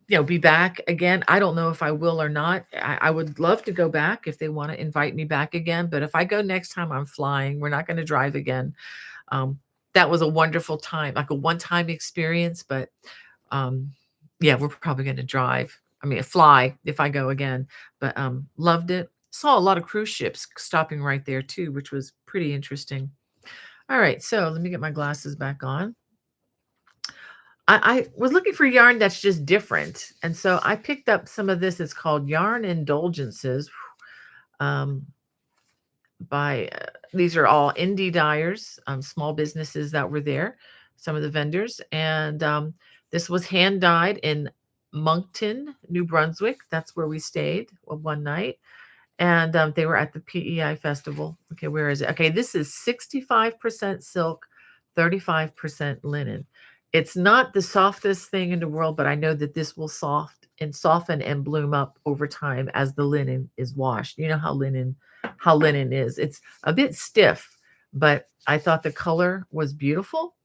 be back again. I don't know if I will or not. I would love to go back if they want to invite me back again. But if I go next time, I'm flying. We're not going to drive again. That was a wonderful time, like a one-time experience. But yeah, we're probably going to drive. I mean, fly if I go again. But loved it. Saw a lot of cruise ships stopping right there too, which was pretty interesting. All right, so let me get my glasses back on. I was looking for yarn that's just different. And so I picked up some of this. It's called Yarn Indulgences um, by, these are all indie dyers, small businesses that were there, some of the vendors. And this was hand dyed in Moncton, New Brunswick. That's where we stayed one night. And they were at the PEI festival. Okay, where is it? Okay, this is 65% silk, 35% linen. It's not the softest thing in the world, but I know that this will soften and bloom up over time as the linen is washed. You know how linen is. It's a bit stiff, but I thought the color was beautiful.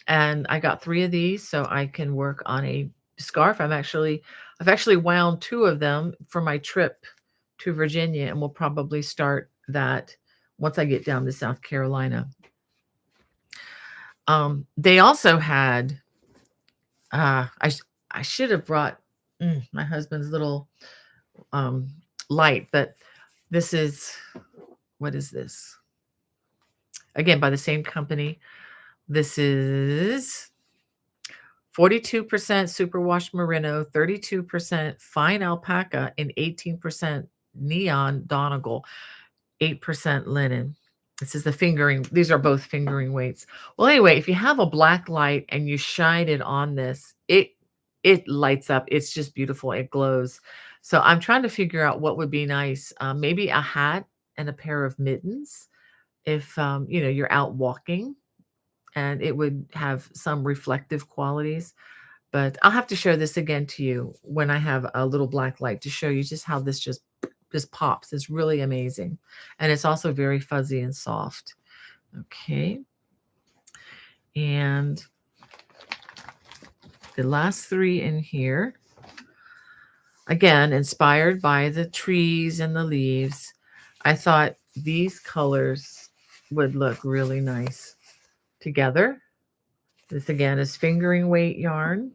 And I got 3 of these so I can work on a scarf. I've actually wound 2 of them for my trip to Virginia, and we'll probably start that once I get down to South Carolina. They also had, I should have brought my husband's little light, but this is, what is this? Again, by the same company. This is 42% superwash merino, 32% fine alpaca, and 18% neon donegal, 8% linen. This is the fingering. These are both fingering weights. Well, anyway, if you have a black light and you shine it on this, it lights up. It's just beautiful. It glows. So I'm trying to figure out what would be nice. Maybe a hat and a pair of mittens if you're out walking, and it would have some reflective qualities. But I'll have to show this again to you when I have a little black light to show you just how this just pops. It's really amazing. And it's also very fuzzy and soft. Okay. And the last three in here, again, inspired by the trees and the leaves, I thought these colors would look really nice together. This again is fingering weight yarn.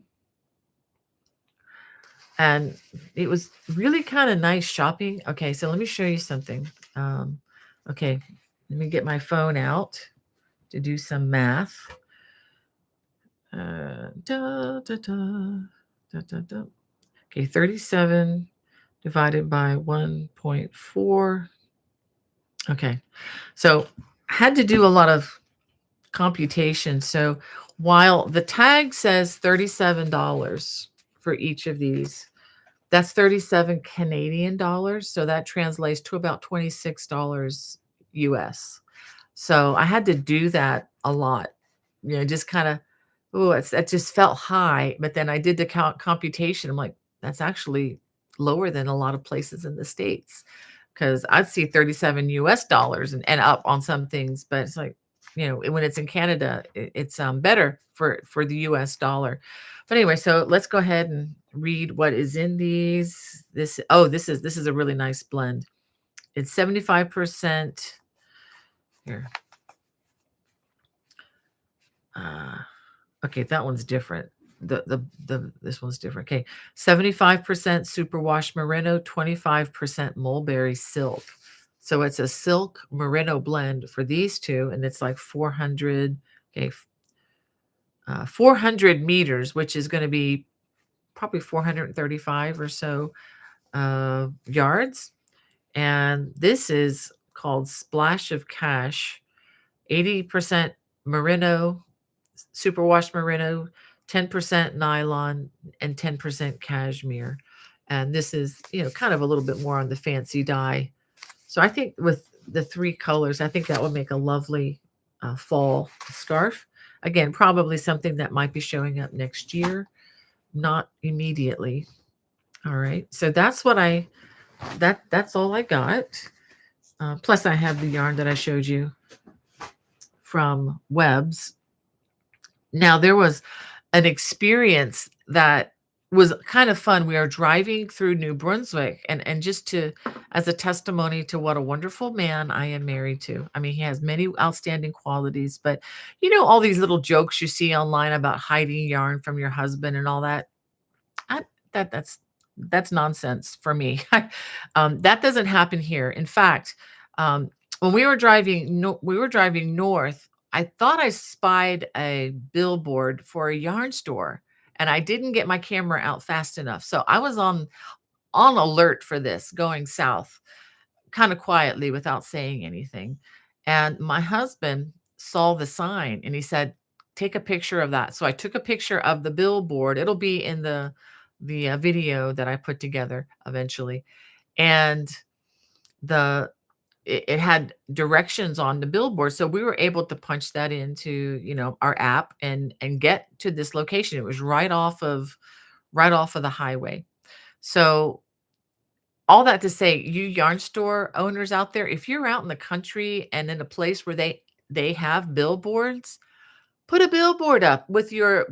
And it was really kind of nice shopping. Okay, so let me show you something. Okay, let me get my phone out to do some math. Okay, 37 divided by 1.4. Okay, so I had to do a lot of computation. So while the tag says $37 for each of these, that's 37 Canadian dollars. So that translates to about $26 US. So I had to do that a lot, just kind of, that just felt high. But then I did the computation. I'm like, that's actually lower than a lot of places in the States, because I'd see 37 US dollars and up on some things. But it's like, when it's in Canada, it's better for the US dollar. But anyway, so let's go ahead and read what is in these. This is a really nice blend. It's 75% here. Okay, that one's different. This one's different. Okay, 75% superwash merino, 25% mulberry silk. So it's a silk merino blend for these two, and it's like 400. Okay, 400 meters, which is going to be probably 435 or so yards. And this is called Splash of Cash, 80% merino, superwash merino, 10% nylon, and 10% cashmere. And this is, kind of a little bit more on the fancy dye. So I think with the three colors, I think that would make a lovely fall scarf. Again, probably something that might be showing up next year, not immediately. All right. So that's what that's all I got. Plus I have the yarn that I showed you from Webs. Now, there was an experience that was kind of fun. We are driving through New Brunswick, and just as a testimony to what a wonderful man I am married to. I mean, he has many outstanding qualities, but all these little jokes you see online about hiding yarn from your husband and all that. I, that's nonsense for me. That doesn't happen here. In fact, when we were driving, we were driving north. I thought I spied a billboard for a yarn store, and I didn't get my camera out fast enough. So I was on alert for this going south, kind of quietly without saying anything. And my husband saw the sign and he said, "Take a picture of that." So I took a picture of the billboard. It'll be in the video that I put together eventually. And the it had directions on the billboard, so we were able to punch that into our app and get to this location. It was right off of the highway. So all that to say, you yarn store owners out there, if you're out in the country and in a place where they have billboards, put a billboard up with your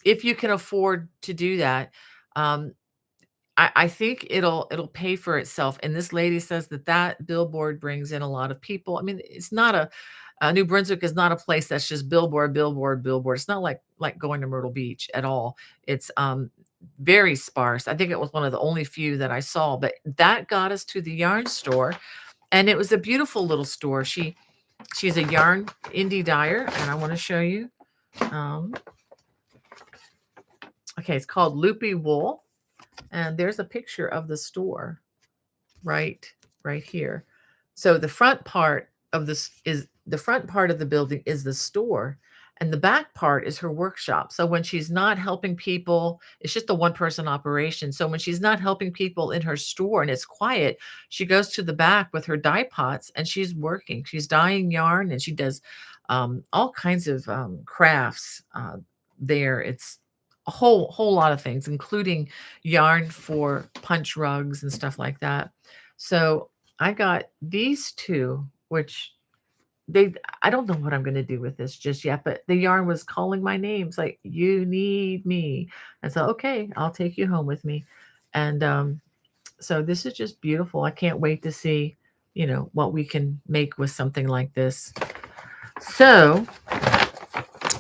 if you can afford to do that. um I think it'll pay for itself. And this lady says that billboard brings in a lot of people. I mean, it's not New Brunswick is not a place that's just billboard, billboard, billboard. It's not like going to Myrtle Beach at all. It's very sparse. I think it was one of the only few that I saw, but that got us to the yarn store, and it was a beautiful little store. She's a yarn indie dyer, and I want to show you. Okay, it's called Loopy Wool. And there's a picture of the store right here. So the front part of this is the front part of the building is the store, and the back part is her workshop. So when she's not helping people, it's just a one person operation. So when she's not helping people in her store and it's quiet, she goes to the back with her dye pots and she's working. She's dyeing yarn and she does all kinds of crafts there. It's a whole lot of things, including yarn for punch rugs and stuff like that. So I got these two, which they I don't know what I'm gonna do with this just yet, but the yarn was calling my name. It's like, "You need me." I said, "Okay, I'll take you home with me." And, so this is just beautiful. I can't wait to see, what we can make with something like this. So,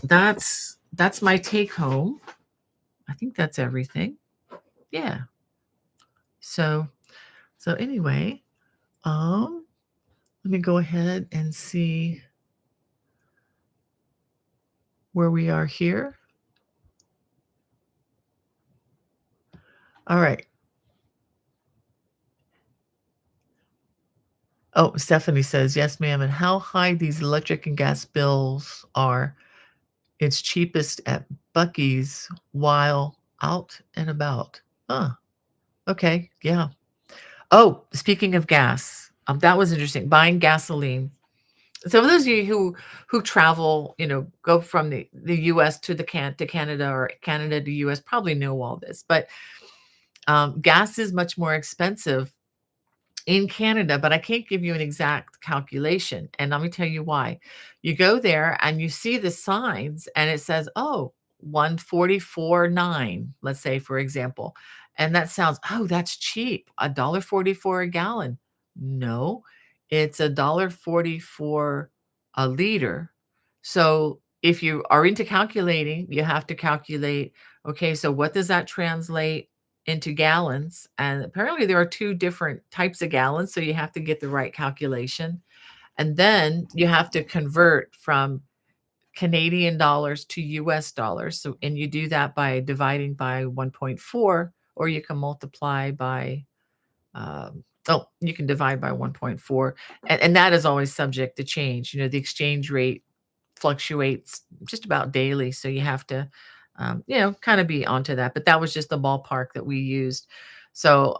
that's my take home. I think that's everything. Yeah. So anyway, um, let me go ahead and see where we are here. All right. Oh, Stephanie says, "Yes, ma'am." And how high these electric and gas bills are. It's cheapest at Bucky's while out and about. Huh. Okay. Yeah. Oh, speaking of gas, that was interesting. Buying gasoline. So for those of you who travel, go from the US to to Canada or Canada to US, probably know all this. But gas is much more expensive in Canada, but I can't give you an exact calculation. And let me tell you why. You go there and you see the signs and it says, oh, 144.9, let's say, for example. And that sounds, oh, that's cheap. $1.44 a gallon. No, it's $1.44 a liter. So if you are into calculating, you have to calculate, okay, so what does that translate into gallons? And apparently there are two different types of gallons, so you have to get the right calculation. And then you have to convert from Canadian dollars to US dollars. So, and you do that by dividing by 1.4, or you can multiply by, you can divide by 1.4. And that is always subject to change. The exchange rate fluctuates just about daily. So you have to, kind of be onto that. But that was just the ballpark that we used. So,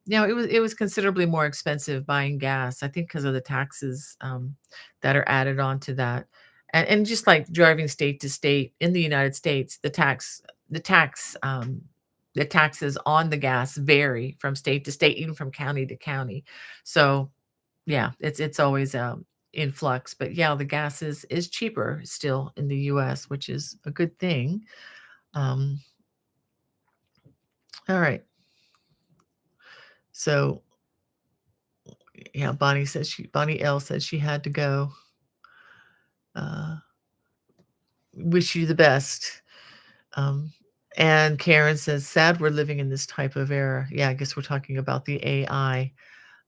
it was considerably more expensive buying gas, I think, because of the taxes that are added on to that. And just like driving state to state in the United States, the tax, the taxes on the gas vary from state to state, even from county to county. So yeah, it's always, in flux, but yeah, the gas is cheaper still in the US, which is a good thing. Um, all right. So, yeah, Bonnie L says she had to go. Uh, Wish you the best. Um, and Karen says, "Sad we're living in this type of era." Yeah, I guess we're talking about the AI.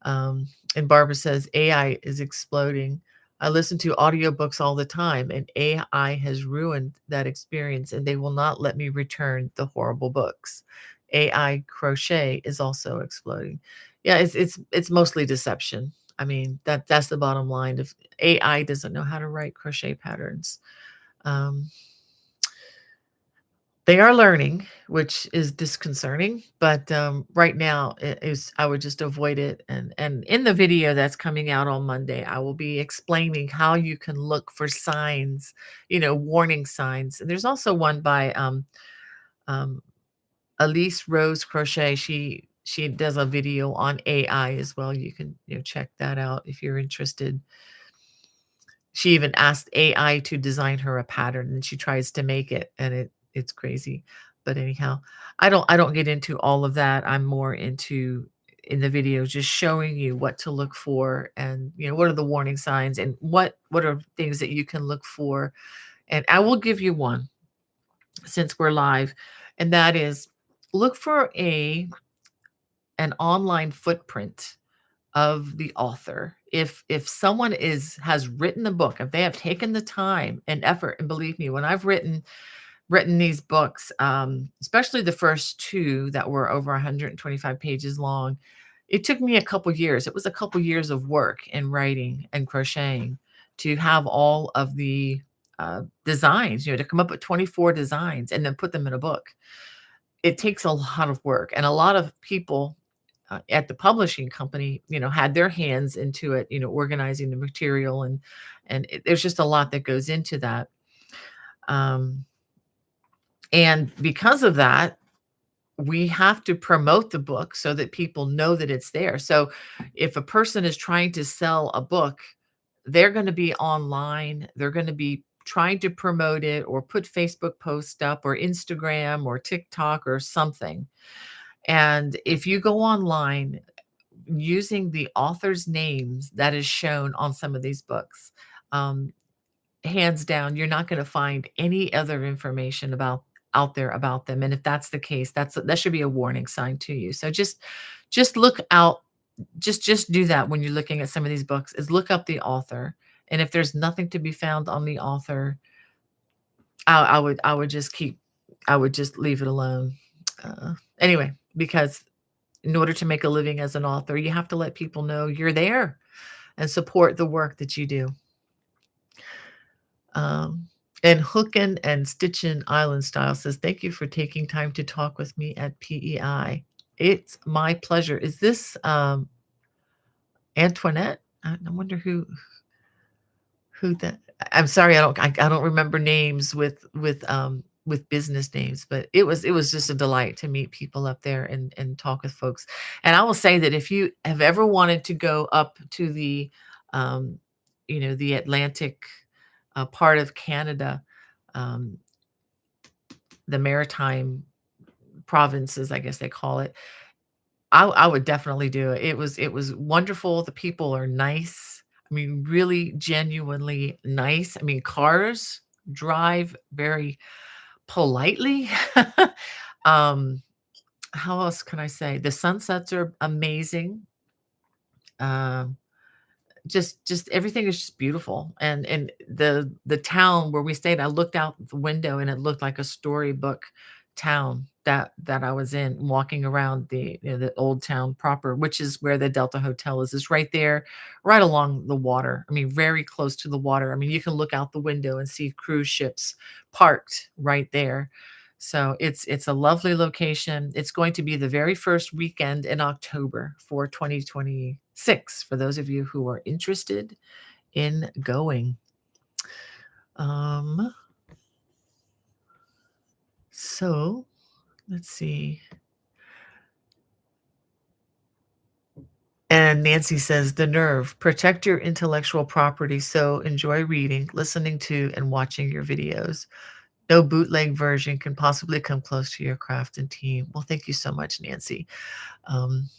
And Barbara says, "AI is exploding. I listen to audiobooks all the time, and AI has ruined that experience, and they will not let me return the horrible books. AI crochet is also exploding." Yeah, it's mostly deception. I mean, that's the bottom line. If AI doesn't know how to write crochet patterns, um, they are learning, which is disconcerting, but, right now, it is I would just avoid it, and in the video that's coming out on Monday, I will be explaining how you can look for signs, warning signs, and there's also one by, um, Elise Rose Crochet. She does a video on AI as well. You can, check that out if you're interested. She even asked AI to design her a pattern, and she tries to make it, and it's crazy. But anyhow, I don't get into all of that. I'm more into in the video just showing you what to look for and, what are the warning signs and what are things that you can look for. And I will give you one since we're live, and that is look for an online footprint of the author. If someone has written a book, if they have taken the time and effort, and believe me, when I've written these books, especially the first two that were over 125 pages long, It took me a couple years. It was a couple years of work in writing and crocheting to have all of the designs, to come up with 24 designs and then put them in a book. It takes a lot of work, and a lot of people at the publishing company, had their hands into it, organizing the material, there's just a lot that goes into that. Um, and because of that, we have to promote the book so that people know that it's there. So if a person is trying to sell a book, they're going to be online, they're going to be trying to promote it or put Facebook posts up or Instagram or TikTok or something. And if you go online using the author's names that is shown on some of these books, um, hands down, you're not gonna find any other information out there about them, and if that's the case, that should be a warning sign to you. So just look out, just do that when you're looking at some of these books, is look up the author, and if there's nothing to be found on the author, I would just I would just leave it alone. Anyway, because in order to make a living as an author, you have to let people know you're there and support the work that you do. Um, and Hookin' and Stitchin' Island Style says, "Thank you for taking time to talk with me at PEI. It's my pleasure." Is this Antoinette? I wonder who that. I'm sorry, I don't remember names with business names, but it was just a delight to meet people up there and talk with folks. And I will say that if you have ever wanted to go up to um, the Atlantic part of Canada, um, the maritime provinces, I guess they call it. I would definitely do it. It was wonderful. The people are nice. I mean, really genuinely nice. I mean, cars drive very politely. um, how else can I say? The sunsets are amazing. Um, just everything is just beautiful, and the town where we stayed, I looked out the window and it looked like a storybook town that I was in, walking around the old town proper, which is where the Delta Hotel is right there, right along the water. I mean, very close to the water. I mean, you can look out the window and see cruise ships parked right there. So it's a lovely location. It's going to be the very first weekend in October for 2026 for those of you who are interested in going. Um, so let's see. And Nancy says, "The nerve, protect your intellectual property. So enjoy reading, listening to, and watching your videos. No bootleg version can possibly come close to your craft and team." Well, thank you so much, Nancy. Um,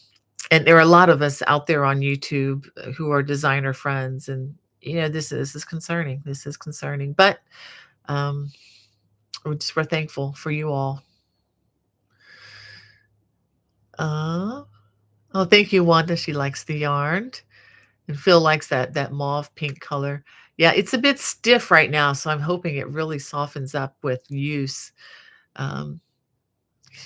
and there are a lot of us out there on YouTube who are designer friends, and this is concerning. This is concerning, but um, we're thankful for you all. Uh, oh, thank you, Wanda. She likes the yarn, and Phil likes that mauve pink color. Yeah, it's a bit stiff right now, so I'm hoping it really softens up with use. Um,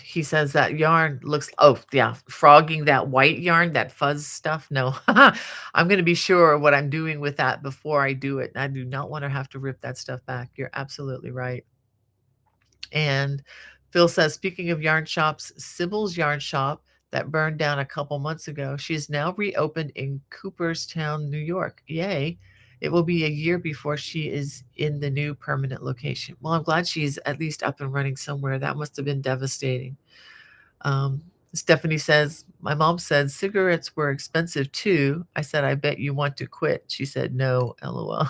He says that yarn looks, oh, yeah, frogging that white yarn, that fuzz stuff. No, I'm going to be sure what I'm doing with that before I do it. I do not want to have to rip that stuff back. You're absolutely right. And Phil says, speaking of yarn shops, Sybil's yarn shop that burned down a couple months ago, she's now reopened in Cooperstown, New York. Yay. It will be a year before she is in the new permanent location. Well, I'm glad she's at least up and running somewhere. That must have been devastating. Um, Stephanie says, "My mom said cigarettes were expensive too. I said, I bet you want to quit." She said, "No, LOL."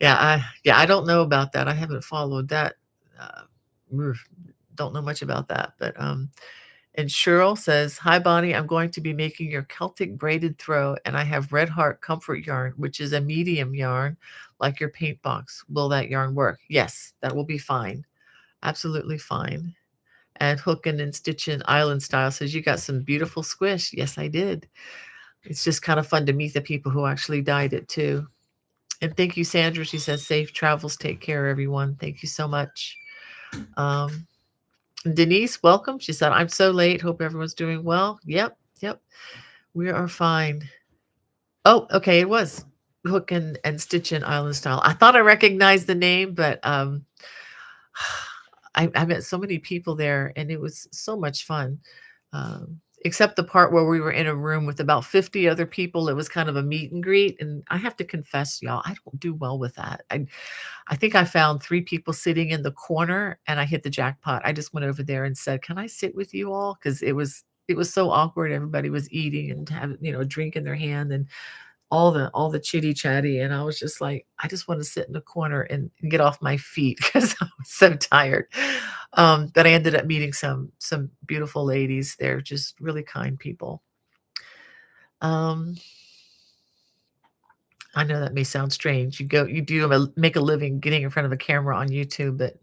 Yeah, I don't know about that. I haven't followed that. Uh, oof, don't know much about that. But and Cheryl says, "Hi Bonnie, I'm going to be making your Celtic braided throw, and I have Red Heart comfort yarn, which is a medium yarn, like your paint box. Will that yarn work?" Yes, that will be fine. Absolutely fine. And Hookin' and Stitchin' Island Style says, "You got some beautiful squish." Yes, I did. It's just kind of fun to meet the people who actually dyed it too. And thank you, Sandra. She says, "Safe travels. Take care, everyone." Thank you so much. Um, Denise, welcome. She said, "I'm so late. Hope everyone's doing well." Yep. Yep. We are fine. Oh, okay, it was Hook and Stitch in Island Style. I thought I recognized the name, but, I met so many people there, and it was so much fun, except the part where we were in a room with about 50 other people. It was kind of a meet and greet, and I have to confess, y'all, I don't do well with that. I think I found 3 people sitting in the corner, and I hit the jackpot. I just went over there and said, "Can I sit with you all?" Because it was so awkward. Everybody was eating and having, a drink in their hand, and all the chitty chatty, and I was just like, "I just wanna sit in the corner and get off my feet because I was so tired." But I ended up meeting some beautiful ladies. They're just really kind people. Um, I know that may sound strange. You make a living getting in front of a camera on YouTube, but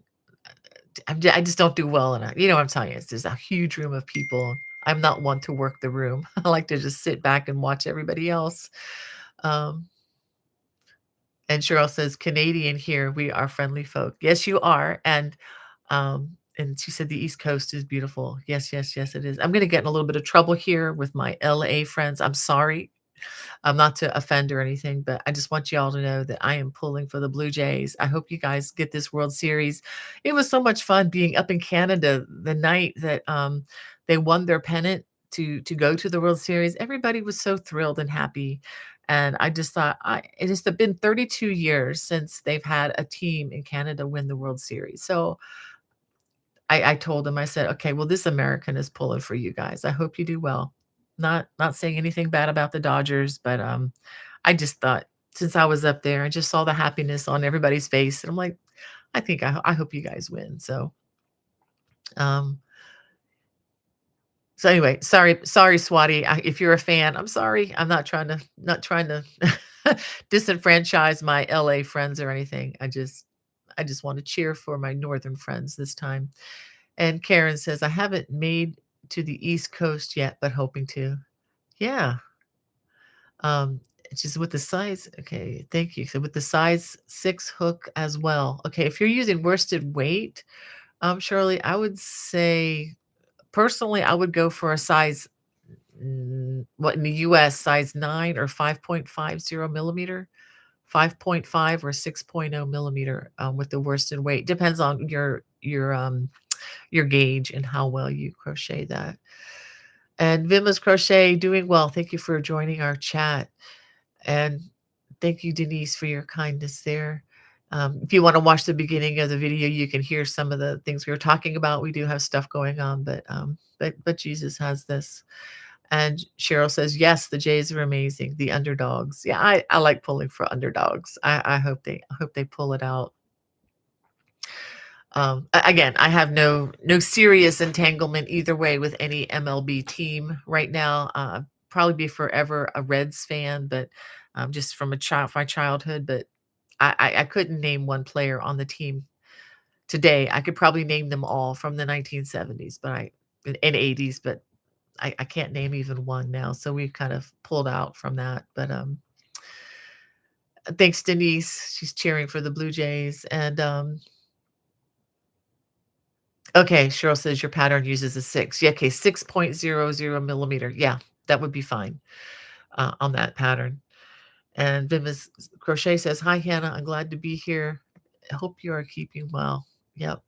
I just don't do well in it. You know what I'm telling you? It's just a huge room of people. I'm not one to work the room. I like to just sit back and watch everybody else. Um And Cheryl says, "Canadian here, we are friendly folk." Yes, you are, and she said, "The East Coast is beautiful." Yes, yes, yes, it is. I'm gonna get in a little bit of trouble here with my LA friends. I'm sorry. Not to offend or anything, but I just want y'all to know that I am pulling for the Blue Jays. I hope you guys get this World Series. It was so much fun being up in Canada the night that, they won their pennant to go to the World Series. Everybody was so thrilled and happy, and I just thought it has been 32 years since they've had a team in Canada win the World Series. So I told him, I said, "Okay, well, this American is pulling for you guys. I hope you do well." Not saying anything bad about the Dodgers, but, I just thought since I was up there, I just saw the happiness on everybody's face, and I'm like, I hope you guys win." Um, so anyway, sorry, Swati, if you're a fan, I'm sorry. I'm not trying to disenfranchise my LA friends or anything. I just wanna cheer for my northern friends this time. And Karen says, "I haven't made to the East Coast yet, but hoping to." Yeah, it's just with the size okay, thank you. So with the size 6 hook as well. Okay, if you're using worsted weight, Shirley, I would say personally, I would go for a size, what in the US, size 9 or 5.50 millimeter, 5.5 or 6.0 millimeter, with the worsted weight. Depends on your gauge and how well you crochet that. And Vima's Crochet, doing well. Thank you for joining our chat. And thank you, Denise, for your kindness there. If you want to watch the beginning of the video, you can hear some of the things we were talking about. We do have stuff going on, but Jesus has this. And Cheryl says, yes, the Jays are amazing. The underdogs. Yeah, I like pulling for underdogs. I hope they pull it out. Again, I have no serious entanglement either way with any MLB team right now. Probably be forever a Reds fan, but just from my childhood. But I couldn't name one player on the team today. I could probably name them all from the 1970s, but and 80s, but I can't name even one now. So we've kind of pulled out from that. But thanks, Denise. She's cheering for the Blue Jays, and okay, Cheryl says your pattern uses a 6. Yeah, okay, 6.00 millimeter. Yeah, that would be fine, on that pattern. And Vivis Crochet says, "Hi, Hannah. I'm glad to be here. I hope you are keeping well." Yep.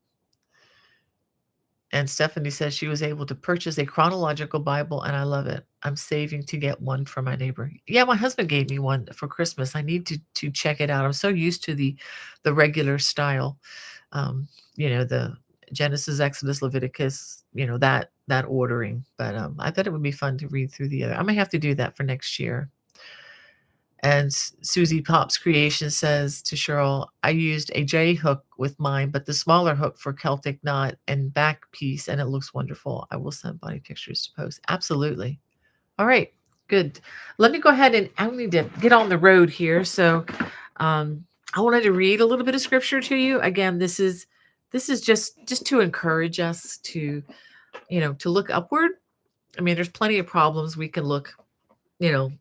And Stephanie says she was able to purchase a chronological Bible, and I love it. I'm saving to get one for my neighbor. Yeah, my husband gave me one for Christmas. I need to check it out. I'm so used to the regular style, the Genesis, Exodus, Leviticus, that ordering. But I thought it would be fun to read through the other. I may have to do that for next year. And Susie Pop's Creation says to Cheryl, I used a J hook with mine, but the smaller hook for Celtic knot and back piece, and it looks wonderful. I will send Bonnie pictures to post. Absolutely. All right, good. Let me go ahead and I need to get on the road here. So I wanted to read a little bit of scripture to you. Again, this is just to encourage us to look upward. I mean, there's plenty of problems we can you know,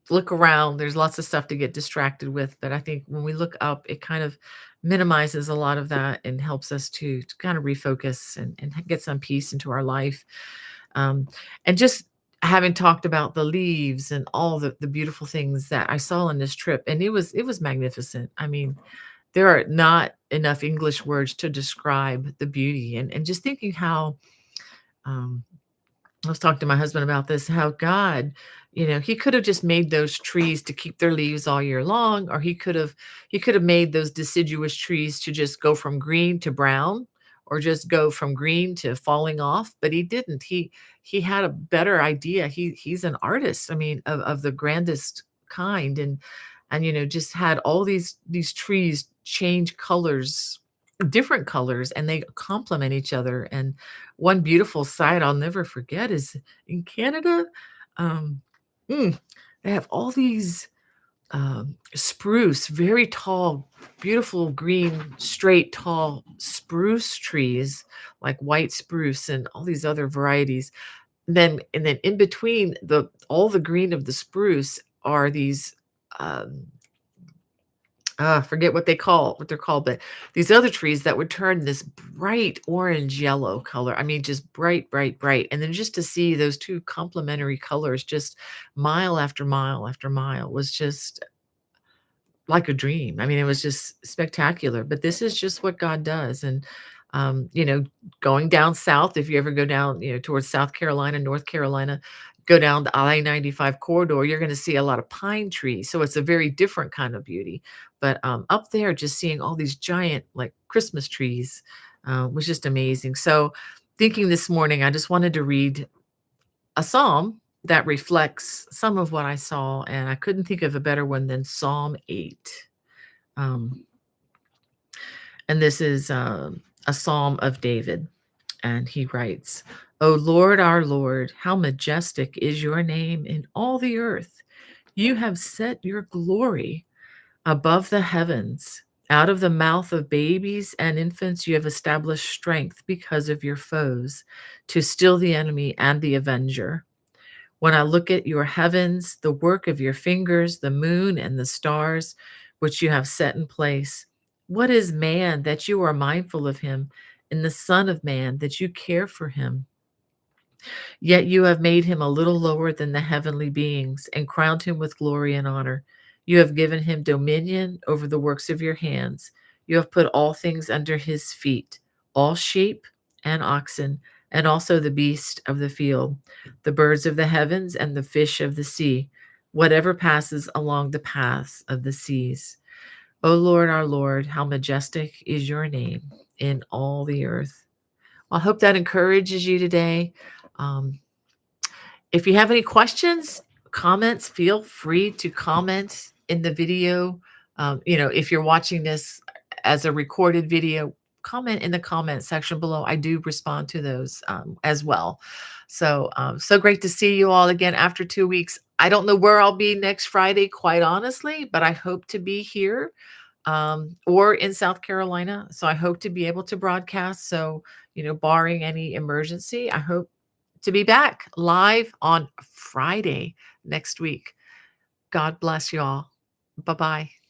look around. There's lots of stuff to get distracted with, but I think when we look up, it kind of minimizes a lot of that and helps us to kind of refocus and get some peace into our life. Um, and just Having talked about the leaves and all the beautiful things that I saw on this trip, and it was magnificent. I mean, there are not enough English words to describe the beauty, and just thinking how, um I was talking to my husband about this, how God, he could have just made those trees to keep their leaves all year long, or he could have made those deciduous trees to just go from green to brown, or just go from green to falling off, but he didn't. He had a better idea. He's an artist, I mean, of the grandest kind, and just had all these trees change colors, different colors, and they complement each other. And one beautiful sight I'll never forget is in Canada. Um, mm, they have all these spruce, very tall, beautiful green, straight, tall spruce trees, like white spruce and all these other varieties. And then in between the all the green of the spruce are these um, forget what they're called, but these other trees that would turn this bright orange yellow color. I mean, just bright, bright, bright. And then just to see those two complementary colors just mile after mile after mile was just like a dream. I mean, it was just spectacular, but this is just what God does. And, um, you know, going down south, if you ever go down, towards South Carolina, North Carolina, go down the I-95 corridor, you're going to see a lot of pine trees. So it's a very different kind of beauty. But up there, just seeing all these giant, like Christmas trees, was just amazing. So, thinking this morning, I just wanted to read a psalm that reflects some of what I saw, and I couldn't think of a better one than Psalm 8. Um, and this is a psalm of David, and he writes, "O Lord, our Lord, how majestic is your name in all the earth. You have set your glory above the heavens. Out of the mouth of babies and infants, you have established strength because of your foes, to still the enemy and the avenger. When I look at your heavens, the work of your fingers, the moon and the stars, which you have set in place, what is man that you are mindful of him, and the Son of Man that you care for him? Yet you have made him a little lower than the heavenly beings and crowned him with glory and honor. You have given him dominion over the works of your hands. You have put all things under his feet, all sheep and oxen, and also the beast of the field, the birds of the heavens, and the fish of the sea, whatever passes along the paths of the seas. O Lord, our Lord, how majestic is your name in all the earth." I hope that encourages you today. Um, if you have any questions, comments, feel free to comment in the video. If you're watching this as a recorded video, comment in the comment section below. I do respond to those as well. So great to see you all again after 2 weeks. I don't know where I'll be next Friday, quite honestly, but I hope to be here or in South Carolina. So I hope to be able to broadcast. So, barring any emergency, I hope to be back live on Friday next week. God bless you all. Bye bye.